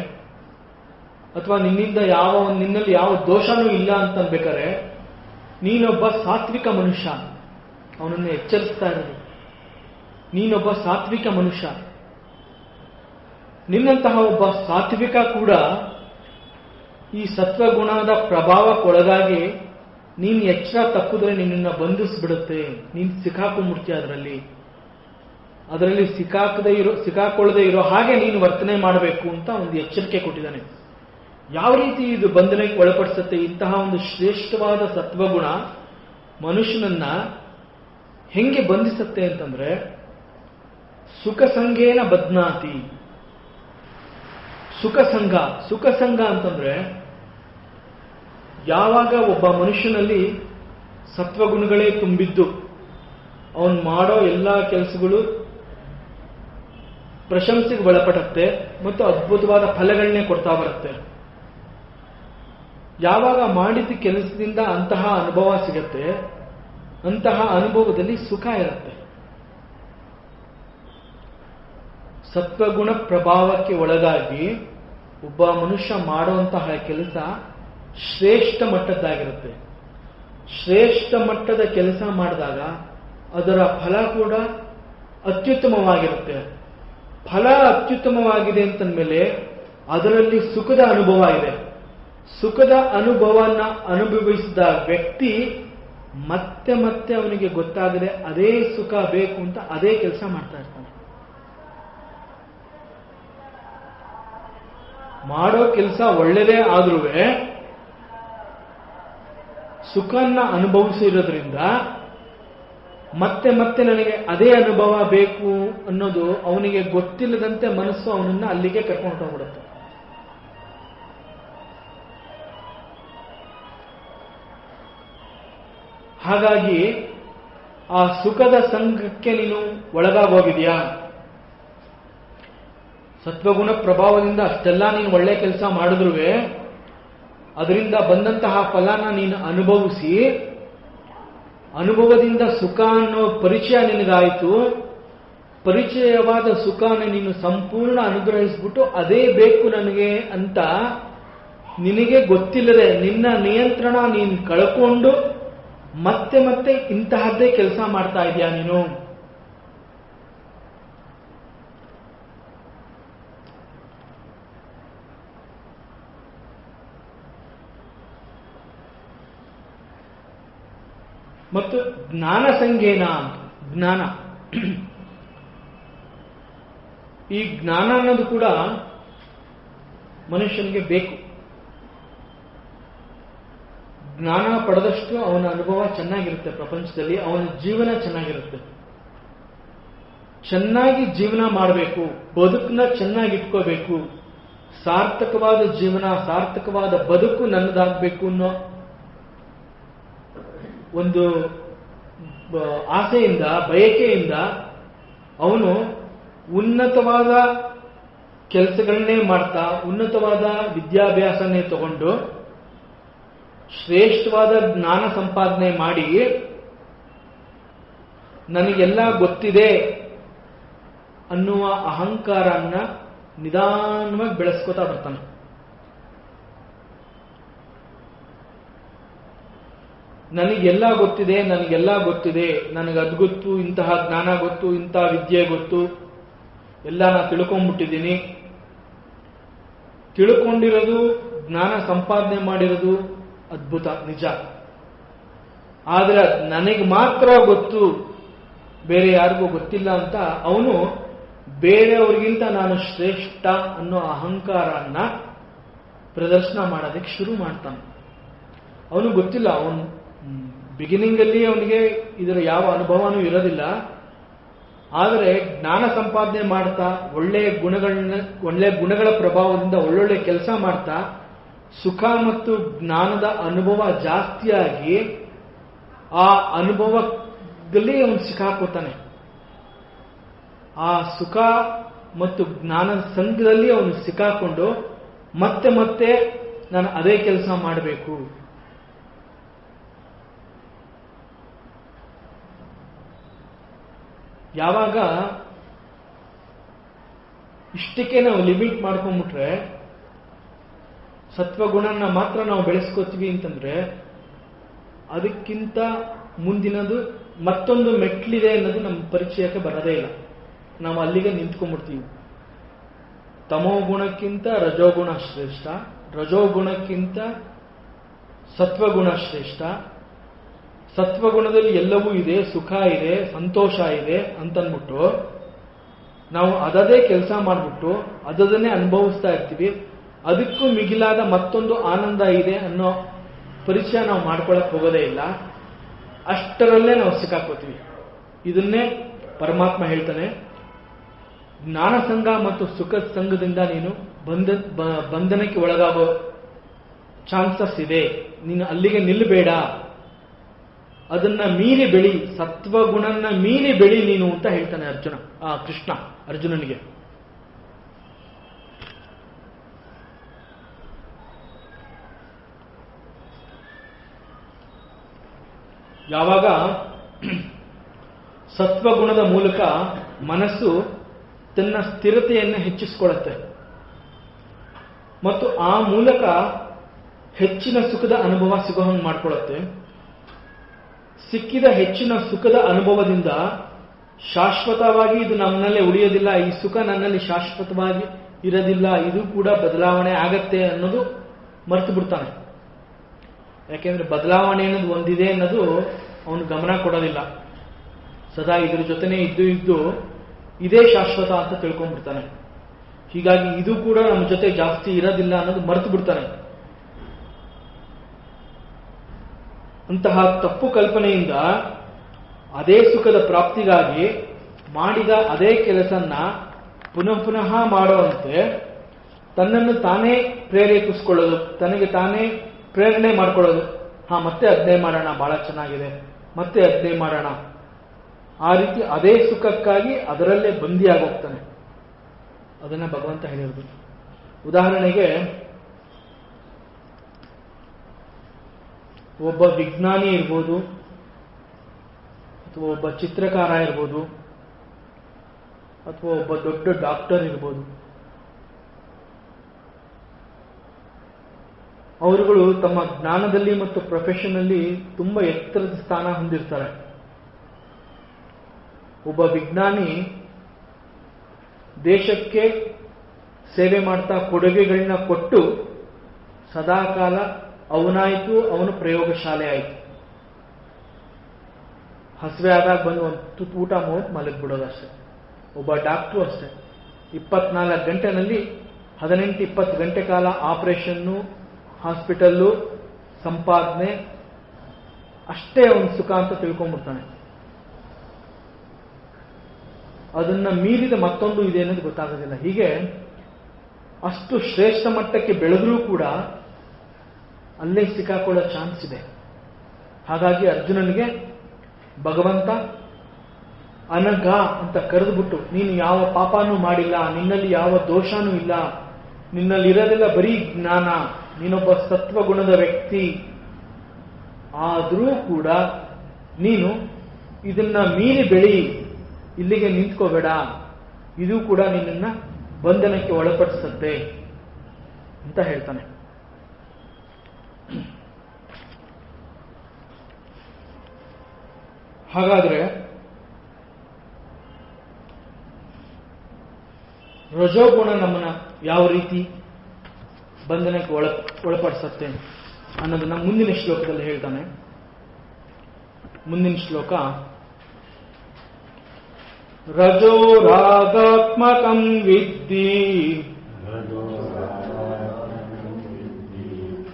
ಅಥವಾ ನಿನ್ನಲ್ಲಿ ಯಾವ ದೋಷನೂ ಇಲ್ಲ ಅಂತ ಅನ್ಬೇಕಾದ್ರೆ ನೀನೊಬ್ಬ ಸಾತ್ವಿಕ ಮನುಷ್ಯ. ಅವನನ್ನು ಎಚ್ಚರಿಸ್ತಾ ಇರೋದು, ನೀನೊಬ್ಬ ಸಾತ್ವಿಕ ಮನುಷ್ಯ. ನಿನ್ನಂತಹ ಒಬ್ಬ ಸಾತ್ವಿಕ ಕೂಡ ಈ ಸತ್ವಗುಣದ ಪ್ರಭಾವಕ್ಕೊಳಗಾಗಿ ನೀನು ಎಚ್ಚರ ತಪ್ಪಿದ್ರೆ ನಿನ್ನನ್ನು ಬಂಧಿಸ್ಬಿಡುತ್ತೆ, ನೀನು ಸಿಕ್ಕಾಕೊಂಡ್ಬಿಡ್ತೀಯ. ಅದರಲ್ಲಿ ಸಿಕ್ಕಾಕೊಳ್ಳದೆ ಇರೋ ಹಾಗೆ ನೀನು ವರ್ತನೆ ಮಾಡಬೇಕು ಅಂತ ಒಂದು ಎಚ್ಚರಿಕೆ ಕೊಟ್ಟಿದ್ದಾನೆ. ಯಾವ ರೀತಿ ಇದು ಬಂಧನಕ್ಕೆ ಒಳಪಡಿಸುತ್ತೆ? ಇಂತಹ ಒಂದು ಶ್ರೇಷ್ಠವಾದ ಸತ್ವಗುಣ ಮನುಷ್ಯನನ್ನ ಹೆಂಗೆ ಬಂಧಿಸುತ್ತೆ ಅಂತಂದ್ರೆ, ಸುಖಸಂಗೇನ ಬದ್ನಾತಿ. ಸುಖಸಂಗ ಅಂತಂದ್ರೆ ಯಾವಾಗ ಒಬ್ಬ ಮನುಷ್ಯನಲ್ಲಿ ಸತ್ವಗುಣಗಳೇ ತುಂಬಿದ್ದು ಅವನು ಮಾಡೋ ಎಲ್ಲ ಕೆಲಸಗಳು ಪ್ರಶಂಸೆಗೆ ಒಳಪಡುತ್ತೆ ಮತ್ತು ಅದ್ಭುತವಾದ ಫಲಗಳನ್ನೇ ಕೊಡ್ತಾ ಬರುತ್ತೆ. ಯಾವಾಗ ಮಾಡಿದ ಕೆಲಸದಿಂದ ಅಂತಹ ಅನುಭವ ಸಿಗತ್ತೆ, ಅಂತಹ ಅನುಭವದಲ್ಲಿ ಸುಖ ಇರುತ್ತೆ. ಸತ್ವಗುಣ ಪ್ರಭಾವಕ್ಕೆ ಒಳಗಾಗಿ ಒಬ್ಬ ಮನುಷ್ಯ ಮಾಡುವಂತಹ ಕೆಲಸ ಶ್ರೇಷ್ಠ ಮಟ್ಟದ್ದಾಗಿರುತ್ತೆ. ಶ್ರೇಷ್ಠ ಮಟ್ಟದ ಕೆಲಸ ಮಾಡಿದಾಗ ಅದರ ಫಲ ಕೂಡ ಅತ್ಯುತ್ತಮವಾಗಿರುತ್ತೆ. ಫಲ ಅತ್ಯುತ್ತಮವಾಗಿದೆ ಅಂತಂದ್ಮೇಲೆ ಅದರಲ್ಲಿ ಸುಖದ ಅನುಭವ ಇದೆ. ಸುಖದ ಅನುಭವನ ಅನುಭವಿಸಿದ ವ್ಯಕ್ತಿ ಮತ್ತೆ ಮತ್ತೆ ಅವನಿಗೆ ಗೊತ್ತಾಗದೆ ಅದೇ ಸುಖ ಬೇಕು ಅಂತ ಅದೇ ಕೆಲಸ ಮಾಡ್ತಾ ಇರ್ತಾನೆ. ಮಾಡೋ ಕೆಲಸ ಒಳ್ಳೆಯದೇ ಆದ್ರೂ ಸುಖನ್ನ ಅನುಭವಿಸಿರೋದ್ರಿಂದ ಮತ್ತೆ ಮತ್ತೆ ನನಗೆ ಅದೇ ಅನುಭವ ಬೇಕು ಅನ್ನೋದು ಅವನಿಗೆ ಗೊತ್ತಿಲ್ಲದಂತೆ ಮನಸ್ಸು ಅವನನ್ನ ಅಲ್ಲಿಗೆ ಕರ್ಕೊಂಡು ಹೋಗ್ಬಿಡುತ್ತೆ. ಹಾಗಾಗಿ ಆ ಸುಖದ ಸಂಘಕ್ಕೆ ನೀನು ಒಳಗಾಗೋಗಿದೆಯಾ? ಸತ್ವಗುಣ ಪ್ರಭಾವದಿಂದ ಅಷ್ಟೆಲ್ಲ ನೀನು ಒಳ್ಳೆ ಕೆಲಸ ಮಾಡಿದ್ರೂ ಅದರಿಂದ ಬಂದಂತಹ ಫಲನ ನೀನು ಅನುಭವಿಸಿ, ಅನುಭವದಿಂದ ಸುಖ ಅನ್ನೋ ಪರಿಚಯ ನಿನಗಾಯಿತು. ಪರಿಚಯವಾದ ಸುಖನ ನೀನು ಸಂಪೂರ್ಣ ಅನುಗ್ರಹಿಸ್ಬಿಟ್ಟು ಅದೇ ಬೇಕು ನನಗೆ ಅಂತ ನಿನಗೆ ಗೊತ್ತಿಲ್ಲದೆ ನಿನ್ನ ನಿಯಂತ್ರಣ ನೀನು ಕಳ್ಕೊಂಡು ಮತ್ತೆ ಮತ್ತೆ ಇಂತಹದ್ದೇ ಕೆಲಸ ಮಾಡ್ತಾ ಇದೀಯಾ ನೀನು? ಮತ್ತು ಜ್ಞಾನ ಸಂಗೇನ, ಜ್ಞಾನ, ಈ ಜ್ಞಾನ ಅನ್ನೋದು ಕೂಡ ಮನುಷ್ಯನಿಗೆ ಬೇಕು. ಜ್ಞಾನ ಪಡೆದಷ್ಟು ಅವನ ಅನುಭವ ಚೆನ್ನಾಗಿರುತ್ತೆ, ಪ್ರಪಂಚದಲ್ಲಿ ಅವನ ಜೀವನ ಚೆನ್ನಾಗಿರುತ್ತೆ. ಚೆನ್ನಾಗಿ ಜೀವನ ಮಾಡಬೇಕು, ಬದುಕನ್ನ ಚೆನ್ನಾಗಿ ಇಟ್ಕೋಬೇಕು, ಸಾರ್ಥಕವಾದ ಜೀವನ, ಸಾರ್ಥಕವಾದ ಬದುಕು ನನ್ನದಾಗಬೇಕು ಅನ್ನೋ ಒಂದು ಆಸೆಯಿಂದ, ಬಯಕೆಯಿಂದ ಅವನು ಉನ್ನತವಾದ ಕೆಲಸಗಳನ್ನೇ ಮಾಡ್ತಾ, ಉನ್ನತವಾದ ವಿದ್ಯಾಭ್ಯಾಸನೇ ತಗೊಂಡು ಶ್ರೇಷ್ಠವಾದ ಜ್ಞಾನ ಸಂಪಾದನೆ ಮಾಡಿ ನನಗೆಲ್ಲ ಗೊತ್ತಿದೆ ಅನ್ನುವ ಅಹಂಕಾರನ್ನ ನಿಧಾನವಾಗಿ ಬೆಳೆಸ್ಕೋತಾ ಬರ್ತಾನೆ. ನನಗೆಲ್ಲ ಗೊತ್ತಿದೆ, ನನಗದು ಗೊತ್ತು, ಇಂತಹ ಜ್ಞಾನ ಗೊತ್ತು, ಇಂತಹ ವಿದ್ಯೆ ಗೊತ್ತು, ಎಲ್ಲ ನಾನು ತಿಳ್ಕೊಂಡ್ಬಿಟ್ಟಿದ್ದೀನಿ. ತಿಳ್ಕೊಂಡಿರೋದು, ಜ್ಞಾನ ಸಂಪಾದನೆ ಮಾಡಿರೋದು ಅದ್ಭುತ, ನಿಜ. ಆದರೆ ನನಗೆ ಮಾತ್ರ ಗೊತ್ತು, ಬೇರೆ ಯಾರಿಗೂ ಗೊತ್ತಿಲ್ಲ ಅಂತ ಅವನು ಬೇರೆಯವ್ರಿಗಿಂತ ನಾನು ಶ್ರೇಷ್ಠ ಅನ್ನೋ ಅಹಂಕಾರನ್ನ ಪ್ರದರ್ಶನ ಮಾಡೋದಕ್ಕೆ ಶುರು ಮಾಡ್ತಾನೆ. ಅವನು ಗೊತ್ತಿಲ್ಲ, ಅವನು ಬಿಗಿನಿಂಗ್ ಅಲ್ಲಿ ಅವನಿಗೆ ಇದರ ಯಾವ ಅನುಭವನೂ ಇರೋದಿಲ್ಲ. ಆದರೆ ಜ್ಞಾನ ಸಂಪಾದನೆ ಮಾಡ್ತಾ, ಒಳ್ಳೆಯ ಗುಣಗಳ ಪ್ರಭಾವದಿಂದ ಒಳ್ಳೊಳ್ಳೆ ಕೆಲಸ ಮಾಡ್ತಾ, ಸುಖ ಮತ್ತು ಜ್ಞಾನದ ಅನುಭವ ಜಾಸ್ತಿಯಾಗಿ ಆ ಅನುಭವದಲ್ಲಿ ಅವನು ಸಿಕ್ಕಾಕೋತಾನೆ. ಆ ಸುಖ ಮತ್ತು ಜ್ಞಾನದ ಸಂಘದಲ್ಲಿ ಅವನು ಸಿಕ್ಕಾಕೊಂಡು ಮತ್ತೆ ಮತ್ತೆ ನಾನು ಅದೇ ಕೆಲಸ ಮಾಡಬೇಕು, ಯಾವಾಗ ಇಷ್ಟಕ್ಕೆ ನಾವು ಲಿಮಿಟ್ ಮಾಡ್ಕೊಂಡ್ಬಿಟ್ರೆ, ಸತ್ವಗುಣನ ಮಾತ್ರ ನಾವು ಬೆಳೆಸ್ಕೋತೀವಿ ಅಂತಂದ್ರೆ ಅದಕ್ಕಿಂತ ಮುಂದಿನದು ಮತ್ತೊಂದು ಮೆಟ್ಲಿದೆ ಅನ್ನೋದು ನಮ್ಮ ಪರಿಚಯಕ್ಕೆ ಬರೋದೇ ಇಲ್ಲ. ನಾವು ಅಲ್ಲಿಗೆ ನಿಂತ್ಕೊಂಡ್ಬಿಡ್ತೀವಿ. ತಮೋ ಗುಣಕ್ಕಿಂತ ರಜೋಗುಣ ಶ್ರೇಷ್ಠ, ರಜೋಗುಣಕ್ಕಿಂತ ಸತ್ವಗುಣ ಶ್ರೇಷ್ಠ, ಸತ್ವಗುಣದಲ್ಲಿ ಎಲ್ಲವೂ ಇದೆ, ಸುಖ ಇದೆ, ಸಂತೋಷ ಇದೆ ಅಂತನ್ಬಿಟ್ಟು ನಾವು ಅದದೇ ಕೆಲಸ ಮಾಡಿಬಿಟ್ಟು ಅದನ್ನೇ ಅನುಭವಿಸ್ತಾ ಇರ್ತೀವಿ. ಅದಕ್ಕೂ ಮಿಗಿಲಾದ ಮತ್ತೊಂದು ಆನಂದ ಇದೆ ಅನ್ನೋ ಪರಿಚಯ ನಾವು ಮಾಡ್ಕೊಳಕ್ ಹೋಗೋದೇ ಇಲ್ಲ. ಅಷ್ಟರಲ್ಲೇ ನಾವು ಸಿಕ್ಕಾಕೋತೀವಿ. ಇದನ್ನೇ ಪರಮಾತ್ಮ ಹೇಳ್ತಾನೆ, ಜ್ಞಾನ ಸಂಘ ಮತ್ತು ಸುಖ ಸಂಘದಿಂದ ನೀನು ಬಂಧನಕ್ಕೆ ಒಳಗಾಗೋ ಚಾನ್ಸಸ್ ಇದೆ. ನೀನು ಅಲ್ಲಿಗೆ ನಿಲ್ಲಬೇಡ, ಅದನ್ನ ಮೀರಿ ಬೆಳಿ, ಸತ್ವಗುಣನ ಮೀರಿ ಬೆಳಿ ನೀನು ಅಂತ ಹೇಳ್ತಾನೆ ಕೃಷ್ಣ ಅರ್ಜುನನಿಗೆ. ಯಾವಾಗ ಸತ್ವಗುಣದ ಮೂಲಕ ಮನಸ್ಸು ತನ್ನ ಸ್ಥಿರತೆಯನ್ನು ಹೆಚ್ಚಿಸಿಕೊಳ್ಳುತ್ತೆ ಮತ್ತು ಆ ಮೂಲಕ ಹೆಚ್ಚಿನ ಸುಖದ ಅನುಭವ ಸಿಗೋ ಹಂಗೆ ಮಾಡ್ಕೊಳ್ಳುತ್ತೆ, ಸಿಕ್ಕಿದ ಹೆಚ್ಚಿನ ಸುಖದ ಅನುಭವದಿಂದ ಶಾಶ್ವತವಾಗಿ ಇದು ನನ್ನಲ್ಲೇ ಉಳಿಯೋದಿಲ್ಲ, ಈ ಸುಖ ನನ್ನಲ್ಲಿ ಶಾಶ್ವತವಾಗಿ ಇರೋದಿಲ್ಲ, ಇದು ಕೂಡ ಬದಲಾವಣೆ ಆಗತ್ತೆ ಅನ್ನೋದು ಮರೆತು ಬಿಡ್ತಾನೆ. ಯಾಕೆಂದ್ರೆ ಬದಲಾವಣೆ ಅನ್ನೋದು ಒಂದಿದೆ ಅನ್ನೋದು ಅವನು ಗಮನ ಕೊಡೋದಿಲ್ಲ. ಸದಾ ಇದ್ರ ಜೊತೆನೆ ಇದ್ದು ಇದೇ ಶಾಶ್ವತ ಅಂತ ತಿಳ್ಕೊಂಡ್ಬಿಡ್ತಾನೆ. ಹೀಗಾಗಿ ಇದು ಕೂಡ ನಮ್ಮ ಜೊತೆ ಜಾಸ್ತಿ ಇರೋದಿಲ್ಲ ಅನ್ನೋದು ಮರೆತು ಬಿಡ್ತಾನೆ. ಅಂತಹ ತಪ್ಪು ಕಲ್ಪನೆಯಿಂದ ಅದೇ ಸುಖದ ಪ್ರಾಪ್ತಿಗಾಗಿ ಮಾಡಿದ ಅದೇ ಕೆಲಸನ್ನ ಪುನಃ ಮಾಡುವಂತೆ ತನ್ನನ್ನು ತಾನೇ ಪ್ರೇರೇಪಿಸ್ಕೊಳ್ಳೋದು, ತನಗೆ ತಾನೇ ಪ್ರೇರಣೆ ಮಾಡ್ಕೊಳ್ಳೋದು. ಮತ್ತೆ ಅದನ್ನೇ ಮಾಡೋಣ, ಬಹಳ ಚೆನ್ನಾಗಿದೆ, ಮತ್ತೆ ಅದನ್ನೇ ಮಾಡೋಣ. ಆ ರೀತಿ ಅದೇ ಸುಖಕ್ಕಾಗಿ ಅದರಲ್ಲೇ ಬಂದಿಯಾಗೋಗ್ತಾನೆ. ಅದನ್ನ ಭಗವಂತ ಹೇಳಿರೋದು. ಉದಾಹರಣೆಗೆ, ಒಬ್ಬ ವಿಜ್ಞಾನಿ ಇರ್ಬೋದು, ಅಥವಾ ಒಬ್ಬ ಚಿತ್ರಕಾರ ಇರ್ಬೋದು, ಅಥವಾ ಒಬ್ಬ ದೊಡ್ಡ ಡಾಕ್ಟರ್ ಇರ್ಬೋದು. ಅವರುಗಳು ತಮ್ಮ ಜ್ಞಾನದಲ್ಲಿ ಮತ್ತು ಪ್ರೊಫೆಷನಲ್ಲಿ ತುಂಬಾ ಎತ್ತರದ ಸ್ಥಾನ ಹೊಂದಿರ್ತಾರೆ. ಒಬ್ಬ ವಿಜ್ಞಾನಿ ದೇಶಕ್ಕೆ ಸೇವೆ ಮಾಡ್ತಾ ಕೊಡುಗೆಗಳನ್ನ ಕೊಟ್ಟು ಸದಾಕಾಲ ಅವನಾಯ್ತು, ಅವನು ಪ್ರಯೋಗಶಾಲೆ ಆಯಿತು. ಹಸಿವೆ ಆದಾಗ ಬಂದು ಒಂದು ತುತ್ತು ಊಟ ಮಾಡಿ ಮಲಗಿಬಿಡೋದು ಅಷ್ಟೇ. ಒಬ್ಬ ಡಾಕ್ಟ್ರು ಅಷ್ಟೇ, 24 ಗಂಟೆನಲ್ಲಿ 18-20 ಗಂಟೆ ಕಾಲ ಆಪರೇಷನ್ನು, ಹಾಸ್ಪಿಟಲ್ಲು, ಸಂಪಾದನೆ ಅಷ್ಟೇ ಅವನ ಸುಖ ಅಂತ ತಿಳ್ಕೊಂಡ್ಬಿಡ್ತಾನೆ. ಅದನ್ನ ಮೀರಿದ ಮತ್ತೊಂದು ಇದೆ ಅನ್ನೋದು ಗೊತ್ತಾಗೋದಿಲ್ಲ. ಹೀಗೆ ಅಷ್ಟು ಶ್ರೇಷ್ಠ ಮಟ್ಟಕ್ಕೆ ಬೆಳೆದ್ರೂ ಕೂಡ ಅಲ್ಲೇ ಸಿಕ್ಕಾಕೊಳ್ಳೋ ಚಾನ್ಸ್ ಇದೆ. ಹಾಗಾಗಿ ಅರ್ಜುನನಿಗೆ ಭಗವಂತ ಅನಘ ಅಂತ ಕರೆದುಬಿಟ್ಟು, ನೀನು ಯಾವ ಪಾಪನೂ ಮಾಡಿಲ್ಲ, ನಿನ್ನಲ್ಲಿ ಯಾವ ದೋಷನೂ ಇಲ್ಲ, ನಿನ್ನಲ್ಲಿರೋದೆಲ್ಲ ಬರೀ ಜ್ಞಾನ, ನೀನೊಬ್ಬ ಸತ್ವಗುಣದ ವ್ಯಕ್ತಿ, ಆದರೂ ಕೂಡ ನೀನು ಇದನ್ನ ಮೀರಿ ಬೆಳಿ, ಇಲ್ಲಿಗೆ ನಿಂತ್ಕೋಬೇಡ, ಇದು ಕೂಡ ನಿನ್ನನ್ನ ಬಂಧನಕ್ಕೆ ಒಳಪಡಿಸುತ್ತೆ ಅಂತ ಹೇಳ್ತಾನೆ. ಹಾಗಾದ್ರೆ ರಜೋಗುಣ ನಮ್ಮನ್ನ ಯಾವ ರೀತಿ ಬಂಧನಕ್ಕೆ ಒಳಪಡಿಸುತ್ತೆ ಅನ್ನೋದನ್ನ ಮುಂದಿನ ಶ್ಲೋಕದಲ್ಲಿ ಹೇಳ್ತಾನೆ. ಮುಂದಿನ ಶ್ಲೋಕ, ರಜೋ ರಾಗಾತ್ಮಕಂ ವಿದ್ಧಿ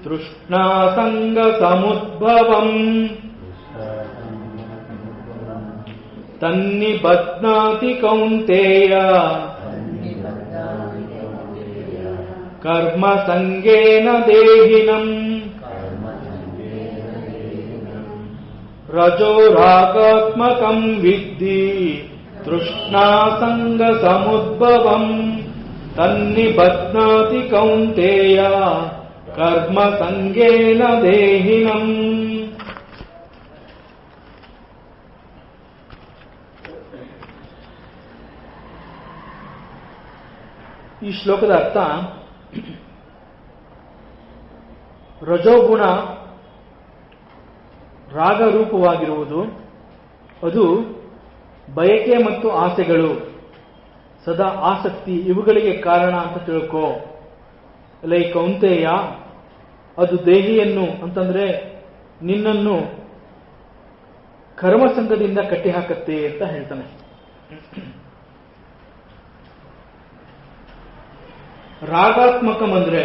ತೃಷ್ಣಾ ಸಂಗ ಸಮುದ್ಭವಂ ತನ್ನಿಬಧ್ನಾತಿ ಕೌಂತೇಯ ಕರ್ಮ ಸಂಗೇನ ದೇಹಿನಂ. ರಜೋ ರಾಗಾತ್ಮಕಂ ವಿದ್ಧಿ ತೃಷ್ಣಾ ಸಂಗ ಸಮುದ್ಭವಂ ತನ್ನಿಬಧ್ನಾತಿ ಕೌಂತೇಯ ಕರ್ಮ ಸಂಗೇನ ದೇಹಿನಂ. ಈ ಶ್ಲೋಕದ ಅರ್ಥ, ರಜೋಗುಣ ರಾಗರೂಪವಾಗಿರುವುದು, ಅದು ಬಯಕೆ ಮತ್ತು ಆಸೆಗಳು, ಸದಾ ಆಸಕ್ತಿ, ಇವುಗಳಿಗೆ ಕಾರಣ ಅಂತ ತಿಳ್ಕೋ. ಲೈ ಕೌಂತೆಯ, ಅದು ದೇಹಿಯನ್ನು ಅಂತಂದ್ರೆ ನಿನ್ನನ್ನು ಕರ್ಮಸಂಗದಿಂದ ಕಟ್ಟಿಹಾಕತ್ತೆ ಅಂತ ಹೇಳ್ತಾನೆ. ರಾಗಾತ್ಮಕಂ ಅಂದ್ರೆ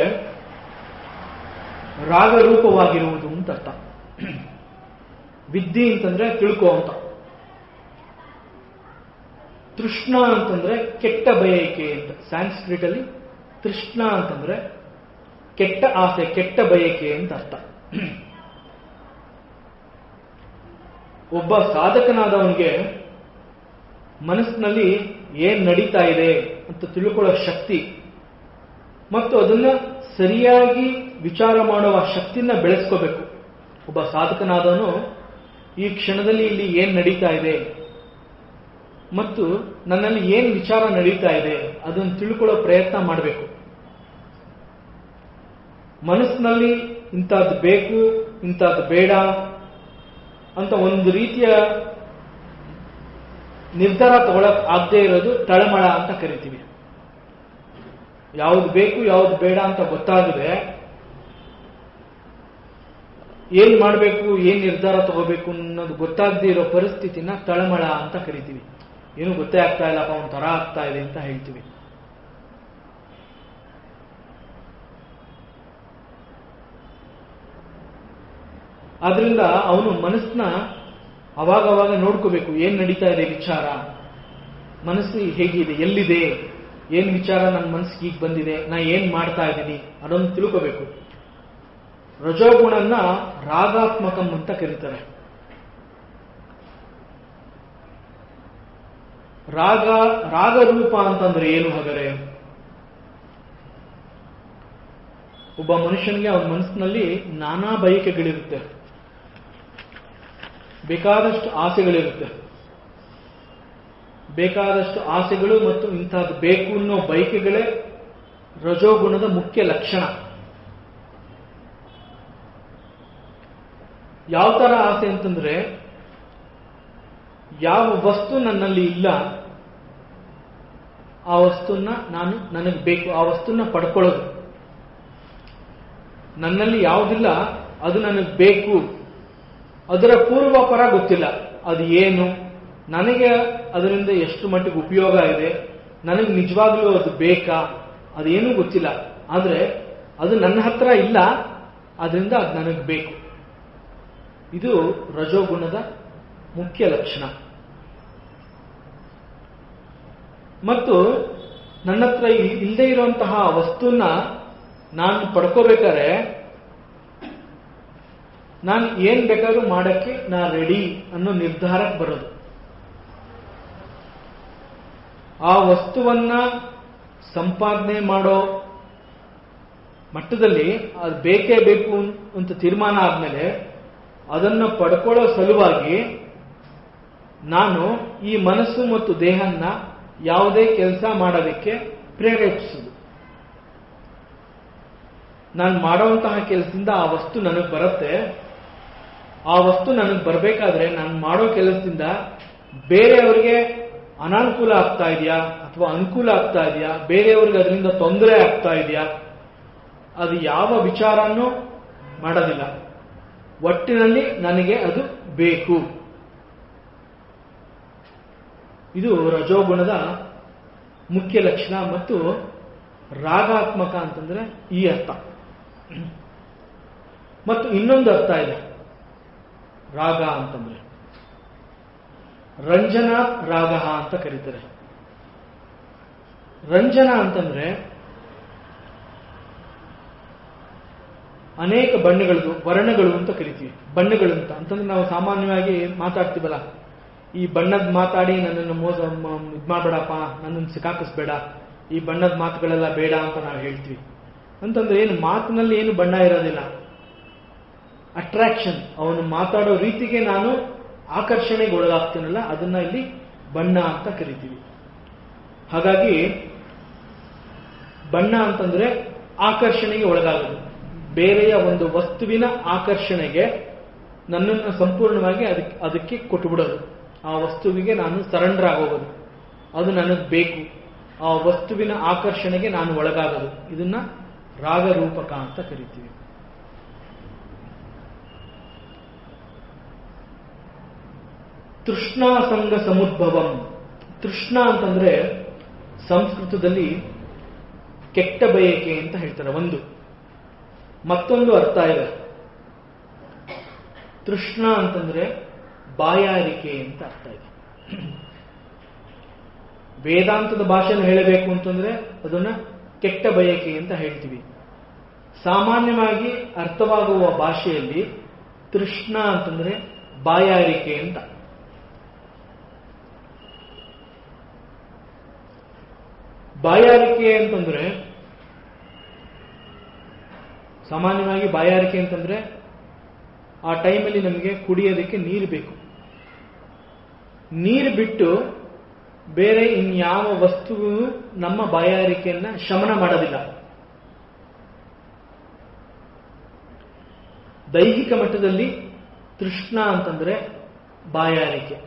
ರಾಗರೂಪವಾಗಿರುವುದು ಅಂತ ಅರ್ಥ. ವಿದ್ಧಿ ಅಂತಂದ್ರೆ ತಿಳ್ಕೋ ಅಂತ. ತೃಷ್ಣ ಅಂತಂದ್ರೆ ಕೆಟ್ಟ ಬಯಕೆ ಅಂತ. ಸ್ಯಾನ್ಸ್ಕ್ರಿಟ್ ಅಲ್ಲಿ ತೃಷ್ಣ ಅಂತಂದ್ರೆ ಕೆಟ್ಟ ಆಸೆ, ಕೆಟ್ಟ ಬಯಕೆ ಅಂತ ಅರ್ಥ. ಒಬ್ಬ ಸಾಧಕನಾದವನಿಗೆ ಮನಸ್ಸಿನಲ್ಲಿ ಏನ್ ನಡೀತಾ ಇದೆ ಅಂತ ತಿಳ್ಕೊಳ್ಳೋ ಶಕ್ತಿ ಮತ್ತು ಅದನ್ನ ಸರಿಯಾಗಿ ವಿಚಾರ ಮಾಡುವ ಶಕ್ತಿನ ಬೆಳೆಸ್ಕೋಬೇಕು. ಒಬ್ಬ ಸಾಧಕನಾದವನು ಈ ಕ್ಷಣದಲ್ಲಿ ಇಲ್ಲಿ ಏನ್ ನಡೀತಾ ಇದೆ ಮತ್ತು ನನ್ನಲ್ಲಿ ಏನ್ ವಿಚಾರ ನಡೀತಾ ಇದೆ ಅದನ್ನು ತಿಳ್ಕೊಳ್ಳೋ ಪ್ರಯತ್ನ ಮಾಡಬೇಕು. ಮನಸ್ಸಿನಲ್ಲಿ ಇಂಥದ್ದು ಬೇಕು, ಇಂಥದ್ದು ಬೇಡ ಅಂತ ಒಂದು ರೀತಿಯ ನಿರ್ಧಾರ ತಗೊಳಕ್ ಆಗದೆ ಇರೋದು ತಳಮಳ ಅಂತ ಕರಿತೀವಿ. ಯಾವ್ದು ಬೇಕು ಯಾವ್ದು ಬೇಡ ಅಂತ ಗೊತ್ತಾಗದೆ ಏನ್ ಮಾಡಬೇಕು, ಏನ್ ನಿರ್ಧಾರ ತಗೋಬೇಕು ಅನ್ನೋದು ಗೊತ್ತಾಗದೆ ಇರೋ ಪರಿಸ್ಥಿತಿನ ತಳಮಳ ಅಂತ ಕರಿತೀವಿ. ಏನು ಗೊತ್ತೇ ಆಗ್ತಾ ಇಲ್ಲಪ್ಪ, ಒಂಥರ ಆಗ್ತಾ ಇದೆ ಅಂತ ಹೇಳ್ತೀವಿ. ಆದ್ರಿಂದ ಅವನು ಮನಸ್ಸನ್ನ ಅವಾಗವಾಗ ನೋಡ್ಕೋಬೇಕು. ಏನ್ ನಡೀತಾ ಇದೆ ವಿಚಾರ, ಮನಸ್ಸು ಹೇಗಿದೆ, ಎಲ್ಲಿದೆ, ಏನ್ ವಿಚಾರ ನನ್ನ ಮನಸ್ಸಿಗೆ ಈಗ ಬಂದಿದೆ, ನಾ ಏನ್ ಮಾಡ್ತಾ ಇದ್ದೀನಿ ಅದನ್ನು ತಿಳ್ಕೋಬೇಕು. ರಜೋಗುಣನ ರಾಗಾತ್ಮಕಂ ಅಂತ ಕರೀತಾರೆ. ರಾಗರೂಪ ಅಂತಂದ್ರೆ ಏನು ಹಾಗಾದ್ರೆ? ಒಬ್ಬ ಮನುಷ್ಯನಿಗೆ ಅವನ ಮನಸ್ಸಿನಲ್ಲಿ ನಾನಾ ಬಯಕೆಗಳಿರುತ್ತೆ, ಬೇಕಾದಷ್ಟು ಆಸೆಗಳಿರುತ್ತೆ. ಬೇಕಾದಷ್ಟು ಆಸೆಗಳು ಮತ್ತು ಇಂಥದ್ದು ಬೇಕು ಅನ್ನೋ ಬಯಕೆಗಳೇ ರಜೋಗುಣದ ಮುಖ್ಯ ಲಕ್ಷಣ. ಯಾವ ತರ ಆಸೆ ಅಂತಂದ್ರೆ, ಯಾವ ವಸ್ತು ನನ್ನಲ್ಲಿ ಇಲ್ಲ ಆ ವಸ್ತುನ ನನಗೆ ಬೇಕು, ಆ ವಸ್ತುನ ಪಡ್ಕೊಳ್ಳೋದು. ನನ್ನಲ್ಲಿ ಯಾವುದಿಲ್ಲ ಅದು ನನಗೆ ಬೇಕು, ಅದರ ಪೂರ್ವಾಪರ ಗೊತ್ತಿಲ್ಲ, ಅದು ಏನು, ನನಗೆ ಅದರಿಂದ ಎಷ್ಟು ಮಟ್ಟಿಗೆ ಉಪಯೋಗ ಇದೆ, ನನಗೆ ನಿಜವಾಗ್ಲೂ ಅದು ಬೇಕಾ, ಅದೇನೂ ಗೊತ್ತಿಲ್ಲ. ಆದ್ರೆ ಅದು ನನ್ನ ಹತ್ರ ಇಲ್ಲ, ಅದರಿಂದ ಅದು ನನಗೆ ಬೇಕು. ಇದು ರಜೋಗುಣದ ಮುಖ್ಯ ಲಕ್ಷಣ. ಮತ್ತು ನನ್ನ ಹತ್ರ ಇಲ್ಲದೆ ಇರುವಂತಹ ವಸ್ತುನ ನಾನು ಪಡ್ಕೋಬೇಕಾದ್ರೆ ನಾನು ಏನ್ ಬೇಕಾದ್ರೂ ಮಾಡಕ್ಕೆ ನಾ ರೆಡಿ ಅನ್ನೋ ನಿರ್ಧಾರಕ್ಕೆ ಬರೋದು. ಆ ವಸ್ತುವನ್ನ ಸಂಪಾದನೆ ಮಾಡೋ ಮಟ್ಟದಲ್ಲಿ ಅದು ಬೇಕೇ ಬೇಕು ಅಂತ ತೀರ್ಮಾನ ಆದ್ಮೇಲೆ ಅದನ್ನು ಪಡ್ಕೊಳ್ಳೋ ಸಲುವಾಗಿ ನಾನು ಈ ಮನಸ್ಸು ಮತ್ತು ದೇಹನ್ನ ಯಾವುದೇ ಕೆಲಸ ಮಾಡೋದಕ್ಕೆ ಪ್ರೇರೇಪಿಸುವುದು. ನಾನು ಮಾಡುವಂತಹ ಕೆಲಸದಿಂದ ಆ ವಸ್ತು ನನಗೆ ಬರುತ್ತೆ. ಆ ವಸ್ತು ನನಗೆ ಬರಬೇಕಾದ್ರೆ ನಾನು ಮಾಡೋ ಕೆಲಸದಿಂದ ಬೇರೆಯವರಿಗೆ ಅನಾನುಕೂಲ ಆಗ್ತಾ ಇದೆಯಾ ಅಥವಾ ಅನುಕೂಲ ಆಗ್ತಾ ಇದೆಯಾ, ಬೇರೆಯವ್ರಿಗೆ ಅದರಿಂದ ತೊಂದರೆ ಆಗ್ತಾ ಇದೆಯಾ, ಅದು ಯಾವ ವಿಚಾರನೂ ಮಾಡೋದಿಲ್ಲ. ಒಟ್ಟಿನಲ್ಲಿ ನನಗೆ ಅದು ಬೇಕು. ಇದು ರಜೋಗುಣದ ಮುಖ್ಯ ಲಕ್ಷಣ. ಮತ್ತು ರಾಗಾತ್ಮಕ ಅಂತಂದ್ರೆ ಈ ಅರ್ಥ. ಮತ್ತು ಇನ್ನೊಂದು ಅರ್ಥ ಇದೆ ರಾಗ ಅಂತಂದ್ರೆ, ರಂಜನಾ ರಾಗ ಅಂತ ಕರೀತಾರೆ. ರಂಜನ ಅಂತಂದ್ರೆ ಅನೇಕ ಬಣ್ಣಗಳು, ವರ್ಣಗಳು ಅಂತ ಕರಿತೀವಿ. ಬಣ್ಣಗಳು ಅಂತಂದ್ರೆ ನಾವು ಸಾಮಾನ್ಯವಾಗಿ ಮಾತಾಡ್ತೀವಲ್ಲ, ಈ ಬಣ್ಣದ ಮಾತಾಡಿ ನನ್ನನ್ನು ಇದ್ ಮಾಡ್ಬೇಡಪ್ಪ, ನನ್ನನ್ನು ಸಿಕ್ಕಾಕಿಸ್ಬೇಡ, ಈ ಬಣ್ಣದ ಮಾತುಗಳೆಲ್ಲ ಬೇಡ ಅಂತ ನಾವು ಹೇಳ್ತೀವಿ. ಅಂತಂದ್ರೆ ಏನು, ಮಾತಿನಲ್ಲಿ ಏನು ಬಣ್ಣ ಇರೋದಿಲ್ಲ, ಅಟ್ರಾಕ್ಷನ್, ಅವನು ಮಾತಾಡೋ ರೀತಿಗೆ ನಾನು ಆಕರ್ಷಣೆಗೆ ಒಳಗಾಗ್ತೀನಲ್ಲ, ಅದನ್ನ ಇಲ್ಲಿ ಬಣ್ಣ ಅಂತ ಕರಿತೀವಿ. ಹಾಗಾಗಿ ಬಣ್ಣ ಅಂತಂದ್ರೆ ಆಕರ್ಷಣೆಗೆ ಒಳಗಾಗೋದು, ಬೇರೆಯ ಒಂದು ವಸ್ತುವಿನ ಆಕರ್ಷಣೆಗೆ ನನ್ನನ್ನು ಸಂಪೂರ್ಣವಾಗಿ ಅದಕ್ಕೆ ಕೊಟ್ಟುಬಿಡೋದು. ಆ ವಸ್ತುವಿಗೆ ನಾನು ಸರೆಂಡರ್ ಆಗೋಗೋದು, ಅದು ನನಗೆ ಬೇಕು, ಆ ವಸ್ತುವಿನ ಆಕರ್ಷಣೆಗೆ ನಾನು ಒಳಗಾಗೋದು. ಇದನ್ನ ರಾಗರೂಪಕ ಅಂತ ಕರಿತೀವಿ. ತೃಷ್ಣಾ ಸಂಗ ಸಮುದ್ಭವಂ. ತೃಷ್ಣ ಅಂತಂದ್ರೆ ಸಂಸ್ಕೃತದಲ್ಲಿ ಕೆಟ್ಟ ಬಯಕೆ ಅಂತ ಹೇಳ್ತಾರೆ ಒಂದು. ಮತ್ತೊಂದು ಅರ್ಥ ಇದೆ, ತೃಷ್ಣ ಅಂತಂದ್ರೆ ಬಾಯಾರಿಕೆ ಅಂತ ಅರ್ಥ ಇದೆ. ವೇದಾಂತದ ಭಾಷೆಯನ್ನು ಹೇಳಬೇಕು ಅಂತಂದ್ರೆ ಅದನ್ನ ಕೆಟ್ಟ ಬಯಕೆ ಅಂತ ಹೇಳ್ತೀವಿ. ಸಾಮಾನ್ಯವಾಗಿ ಅರ್ಥವಾಗುವ ಭಾಷೆಯಲ್ಲಿ ತೃಷ್ಣ ಅಂತಂದ್ರೆ ಬಾಯಾರಿಕೆ ಅಂತ. ಬಾಯಾರಿಕೆ ಅಂತಂದ್ರೆ ಸಾಮಾನ್ಯವಾಗಿ ಬಾಯಾರಿಕೆ ಅಂತಂದ್ರೆ ಆ ಟೈಮಲ್ಲಿ ನಮಗೆ ಕುಡಿಯೋದಕ್ಕೆ ನೀರು ಬೇಕು. ನೀರು ಬಿಟ್ಟು ಬೇರೆ ಇನ್ಯಾವ ವಸ್ತುವು ನಮ್ಮ ಬಾಯಾರಿಕೆಯನ್ನ ಶಮನ ಮಾಡೋದಿಲ್ಲ. ದೈಹಿಕ ಮಟ್ಟದಲ್ಲಿ ತೃಷ್ಣ ಅಂತಂದ್ರೆ ಬಾಯಾರಿಕೆ.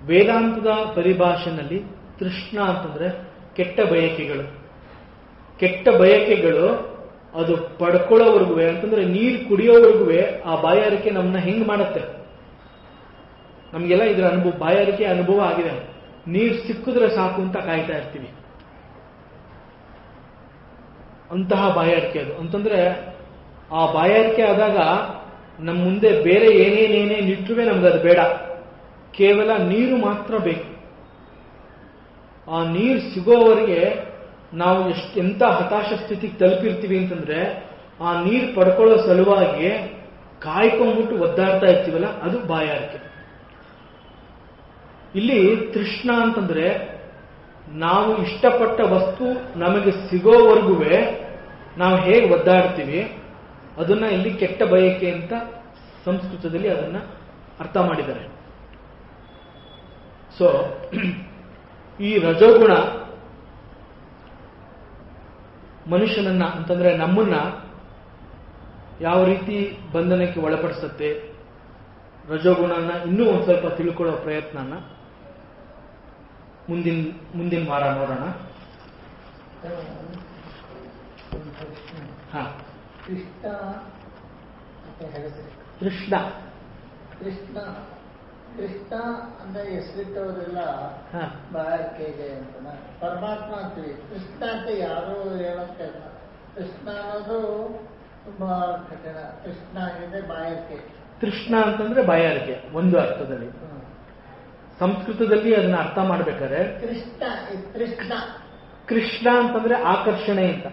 ವೇದಾಂತದ ಪರಿಭಾಷೆನಲ್ಲಿ ತೃಷ್ಣ ಅಂತಂದ್ರೆ ಕೆಟ್ಟ ಬಯಕೆಗಳು. ಕೆಟ್ಟ ಬಯಕೆಗಳು ಅದು ಪಡ್ಕೊಳ್ಳೋವರೆಗೂ ಅಂತಂದ್ರೆ ನೀರು ಕುಡಿಯೋವರೆಗೂ ಆ ಬಾಯಾರಿಕೆ ನಮ್ಮನ್ನ ಹೆಂಗ್ ಮಾಡುತ್ತೆ. ನಮಗೆಲ್ಲ ಇದರ ಅನುಭವ, ಬಾಯಾರಿಕೆ ಅನುಭವ ಆಗಿದೆ. ನೀರು ಸಿಕ್ಕಿದ್ರೆ ಸಾಕು ಅಂತ ಕಾಯ್ತಾ ಇರ್ತೀವಿ. ಅಂತಹ ಬಾಯಾರಿಕೆ ಅದು. ಅಂತಂದ್ರೆ ಆ ಬಾಯಾರಿಕೆ ಆದಾಗ ನಮ್ಮ ಮುಂದೆ ಬೇರೆ ಏನೇನಿಟ್ರುವೆ ನಮ್ಗೆ ಅದು ಬೇಡ, ಕೇವಲ ನೀರು ಮಾತ್ರ ಬೇಕು. ಆ ನೀರು ಸಿಗೋವರೆಗೆ ನಾವು ಎಂತ ಹತಾಶ ಸ್ಥಿತಿಗೆ ತಲುಪಿರ್ತೀವಿ ಅಂತಂದ್ರೆ ಆ ನೀರು ಪಡ್ಕೊಳ್ಳೋ ಸಲುವಾಗಿ ಕಾಯ್ಕೊಂಡ್ಬಿಟ್ಟು ಒದ್ದಾಡ್ತಾ ಇರ್ತೀವಲ್ಲ, ಅದು ಬಾಯಾರಿಕೆ. ಇಲ್ಲಿ ತೃಷ್ಣ ಅಂತಂದ್ರೆ ನಾವು ಇಷ್ಟಪಟ್ಟ ವಸ್ತು ನಮಗೆ ಸಿಗೋವರೆಗೂ ನಾವು ಹೇಗೆ ಒದ್ದಾಡ್ತೀವಿ ಅದನ್ನ ಇಲ್ಲಿ ಕೆಟ್ಟ ಬಯಕೆ ಅಂತ ಸಂಸ್ಕೃತದಲ್ಲಿ ಅದನ್ನ ಅರ್ಥ ಮಾಡಿದ್ದಾರೆ. ಸೊ ಈ ರಜೋಗುಣ ಮನುಷ್ಯನನ್ನ ಅಂತಂದ್ರೆ ನಮ್ಮನ್ನ ಯಾವ ರೀತಿ ಬಂಧನಕ್ಕೆ ಒಳಪಡಿಸುತ್ತೆ, ರಜೋಗುಣನ ಇನ್ನೂ ಒಂದು ಸ್ವಲ್ಪ ತಿಳ್ಕೊಳ್ಳೋ ಪ್ರಯತ್ನನ ಮುಂದಿನ ವಾರ ನೋಡೋಣ. ಕೃಷ್ಣ ಕೃಷ್ಣ ಅಂದ್ರೆ ಹೆಸರಿಟ್ಟವರೆಲ್ಲ ಬಾಯಾರಿಕೆಗೆ ಅಂತ. ಪರಮಾತ್ಮ ಅಂತೀವಿ, ಕೃಷ್ಣ ಅಂತ ಯಾರು ಹೇಳಕ್ಕೆ ಇಲ್ಲ. ಕೃಷ್ಣ ಅನ್ನೋದು ತುಂಬಾ ಕಠಿಣ. ಕೃಷ್ಣ ಆಗಿದೆ ಬಾಯಾರಿಕೆ. ಕೃಷ್ಣ ಅಂತಂದ್ರೆ ಬಾಯಾರಿಕೆ ಒಂದು ಅರ್ಥದಲ್ಲಿ. ಸಂಸ್ಕೃತದಲ್ಲಿ ಅದನ್ನ ಅರ್ಥ ಮಾಡ್ಬೇಕಾದ್ರೆ ಕೃಷ್ಣ ಅಂತಂದ್ರೆ ಆಕರ್ಷಣೆ ಅಂತ.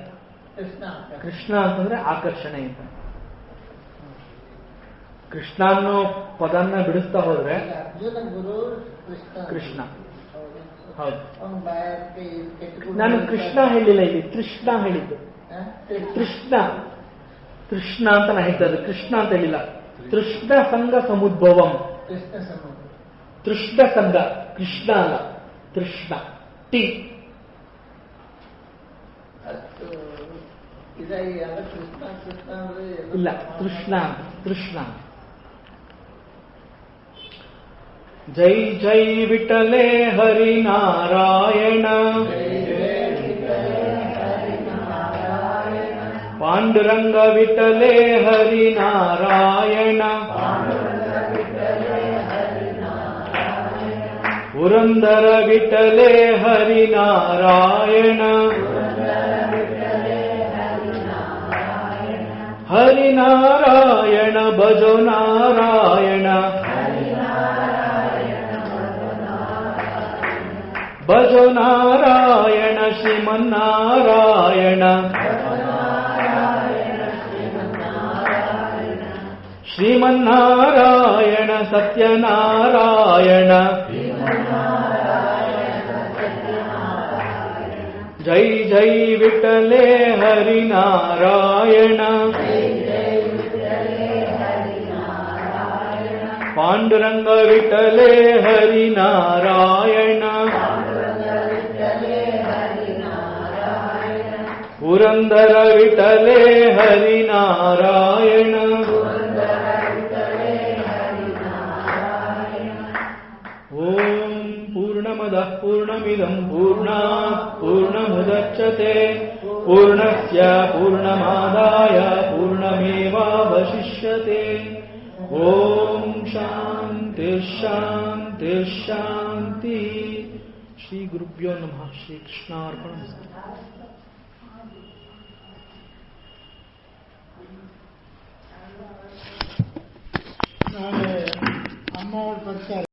ಕೃಷ್ಣ ಅಂತಂದ್ರೆ ಆಕರ್ಷಣೆ ಅಂತ. ಕೃಷ್ಣ ಅನ್ನೋ ಪದನ್ನ ಬಿಡಿಸ್ತಾ ಹೋದ್ರೆ ಅರ್ಜುನ ಗುರು ಕೃಷ್ಣ. ಹೌದು, ನಾನು ಕೃಷ್ಣ ಹೇಳಿಲ್ಲ, ಇಲ್ಲಿ ತೃಷ್ಣ ಹೇಳಿದ್ದು. ತೃಷ್ಣ ಅಂತ ನಾ ಹೇಳ್ತಾ ಇದ್ದೆ, ಕೃಷ್ಣ ಅಂತ ಹೇಳಿಲ್ಲ. ತೃಷ್ಣ ಸಂಘ ಸಮುದ್ಭವಂ. ತೃಷ್ಣ ಸಂಘ, ಕೃಷ್ಣ ಅಲ್ಲ, ತೃಷ್ಣ. ಟಿ. ಅಷ್ಟು ಇದಾಗಿ ಎಲ್ಲ ಕೃಷ್ಣ ಕೃಷ್ಣ ಅಂದ್ರೆ ಇಲ್ಲ, ಕೃಷ್ಣ ಕೃಷ್ಣ. ಜೈ ಜೈ ವಿಠಲೆ ಹರಿನಾರಾಯಣ, ಪಾಂಡುರಂಗ ವಿಠಲೆ ಹರಿನಾರಾಯಣ, ಪುರಂದರ ವಿಠಲೆ ಹರಿನಾರಾಯಣ, ಹರಿನಾರಾಯಣ ಭಜೋ ನಾರಾಯಣ, ಭಜೋ ನಾರಾಯಣ ಶ್ರೀಮನ್ನಾರಾಯಣ, ಶ್ರೀಮನ್ನಾರಾಯಣ ಸತ್ಯನಾರಾಯಣ, ಜೈ ಜೈ ವಿಠಲೆ ಹರಿನಾರಾಯಣ, ಪಾಂಡುರಂಗ ವಿಠಲೆ ಹರಿನಾರಾಯಣ, ಪುರಂದರ ವಿಠಲೆ ಹರಿನಾರಾಯಣ, ಓಂ ಪೂರ್ಣಮದಃ ಪೂರ್ಣಮಿದಂ ಪೂರ್ಣಾತ್ ಪೂರ್ಣಮುದಚ್ಯತೆ ಪೂರ್ಣಸ್ಯ ಪೂರ್ಣಮಾದಾಯ ಪೂರ್ಣಮೇವಾವಶಿಷ್ಯತೆ. ಓಂ ಶಾಂತಿ ಶಾಂತಿ ಶಾಂತಿ. ಶ್ರೀ ಗುರುಭ್ಯೋ ನಮಃ. ಶ್ರೀ ಕೃಷ್ಣಾರ್ಪಣಮಸ್ತು. ನಾಳೆ ಅಮ್ಮ ಅವ್ರು ಬರ್ತಾರೆ.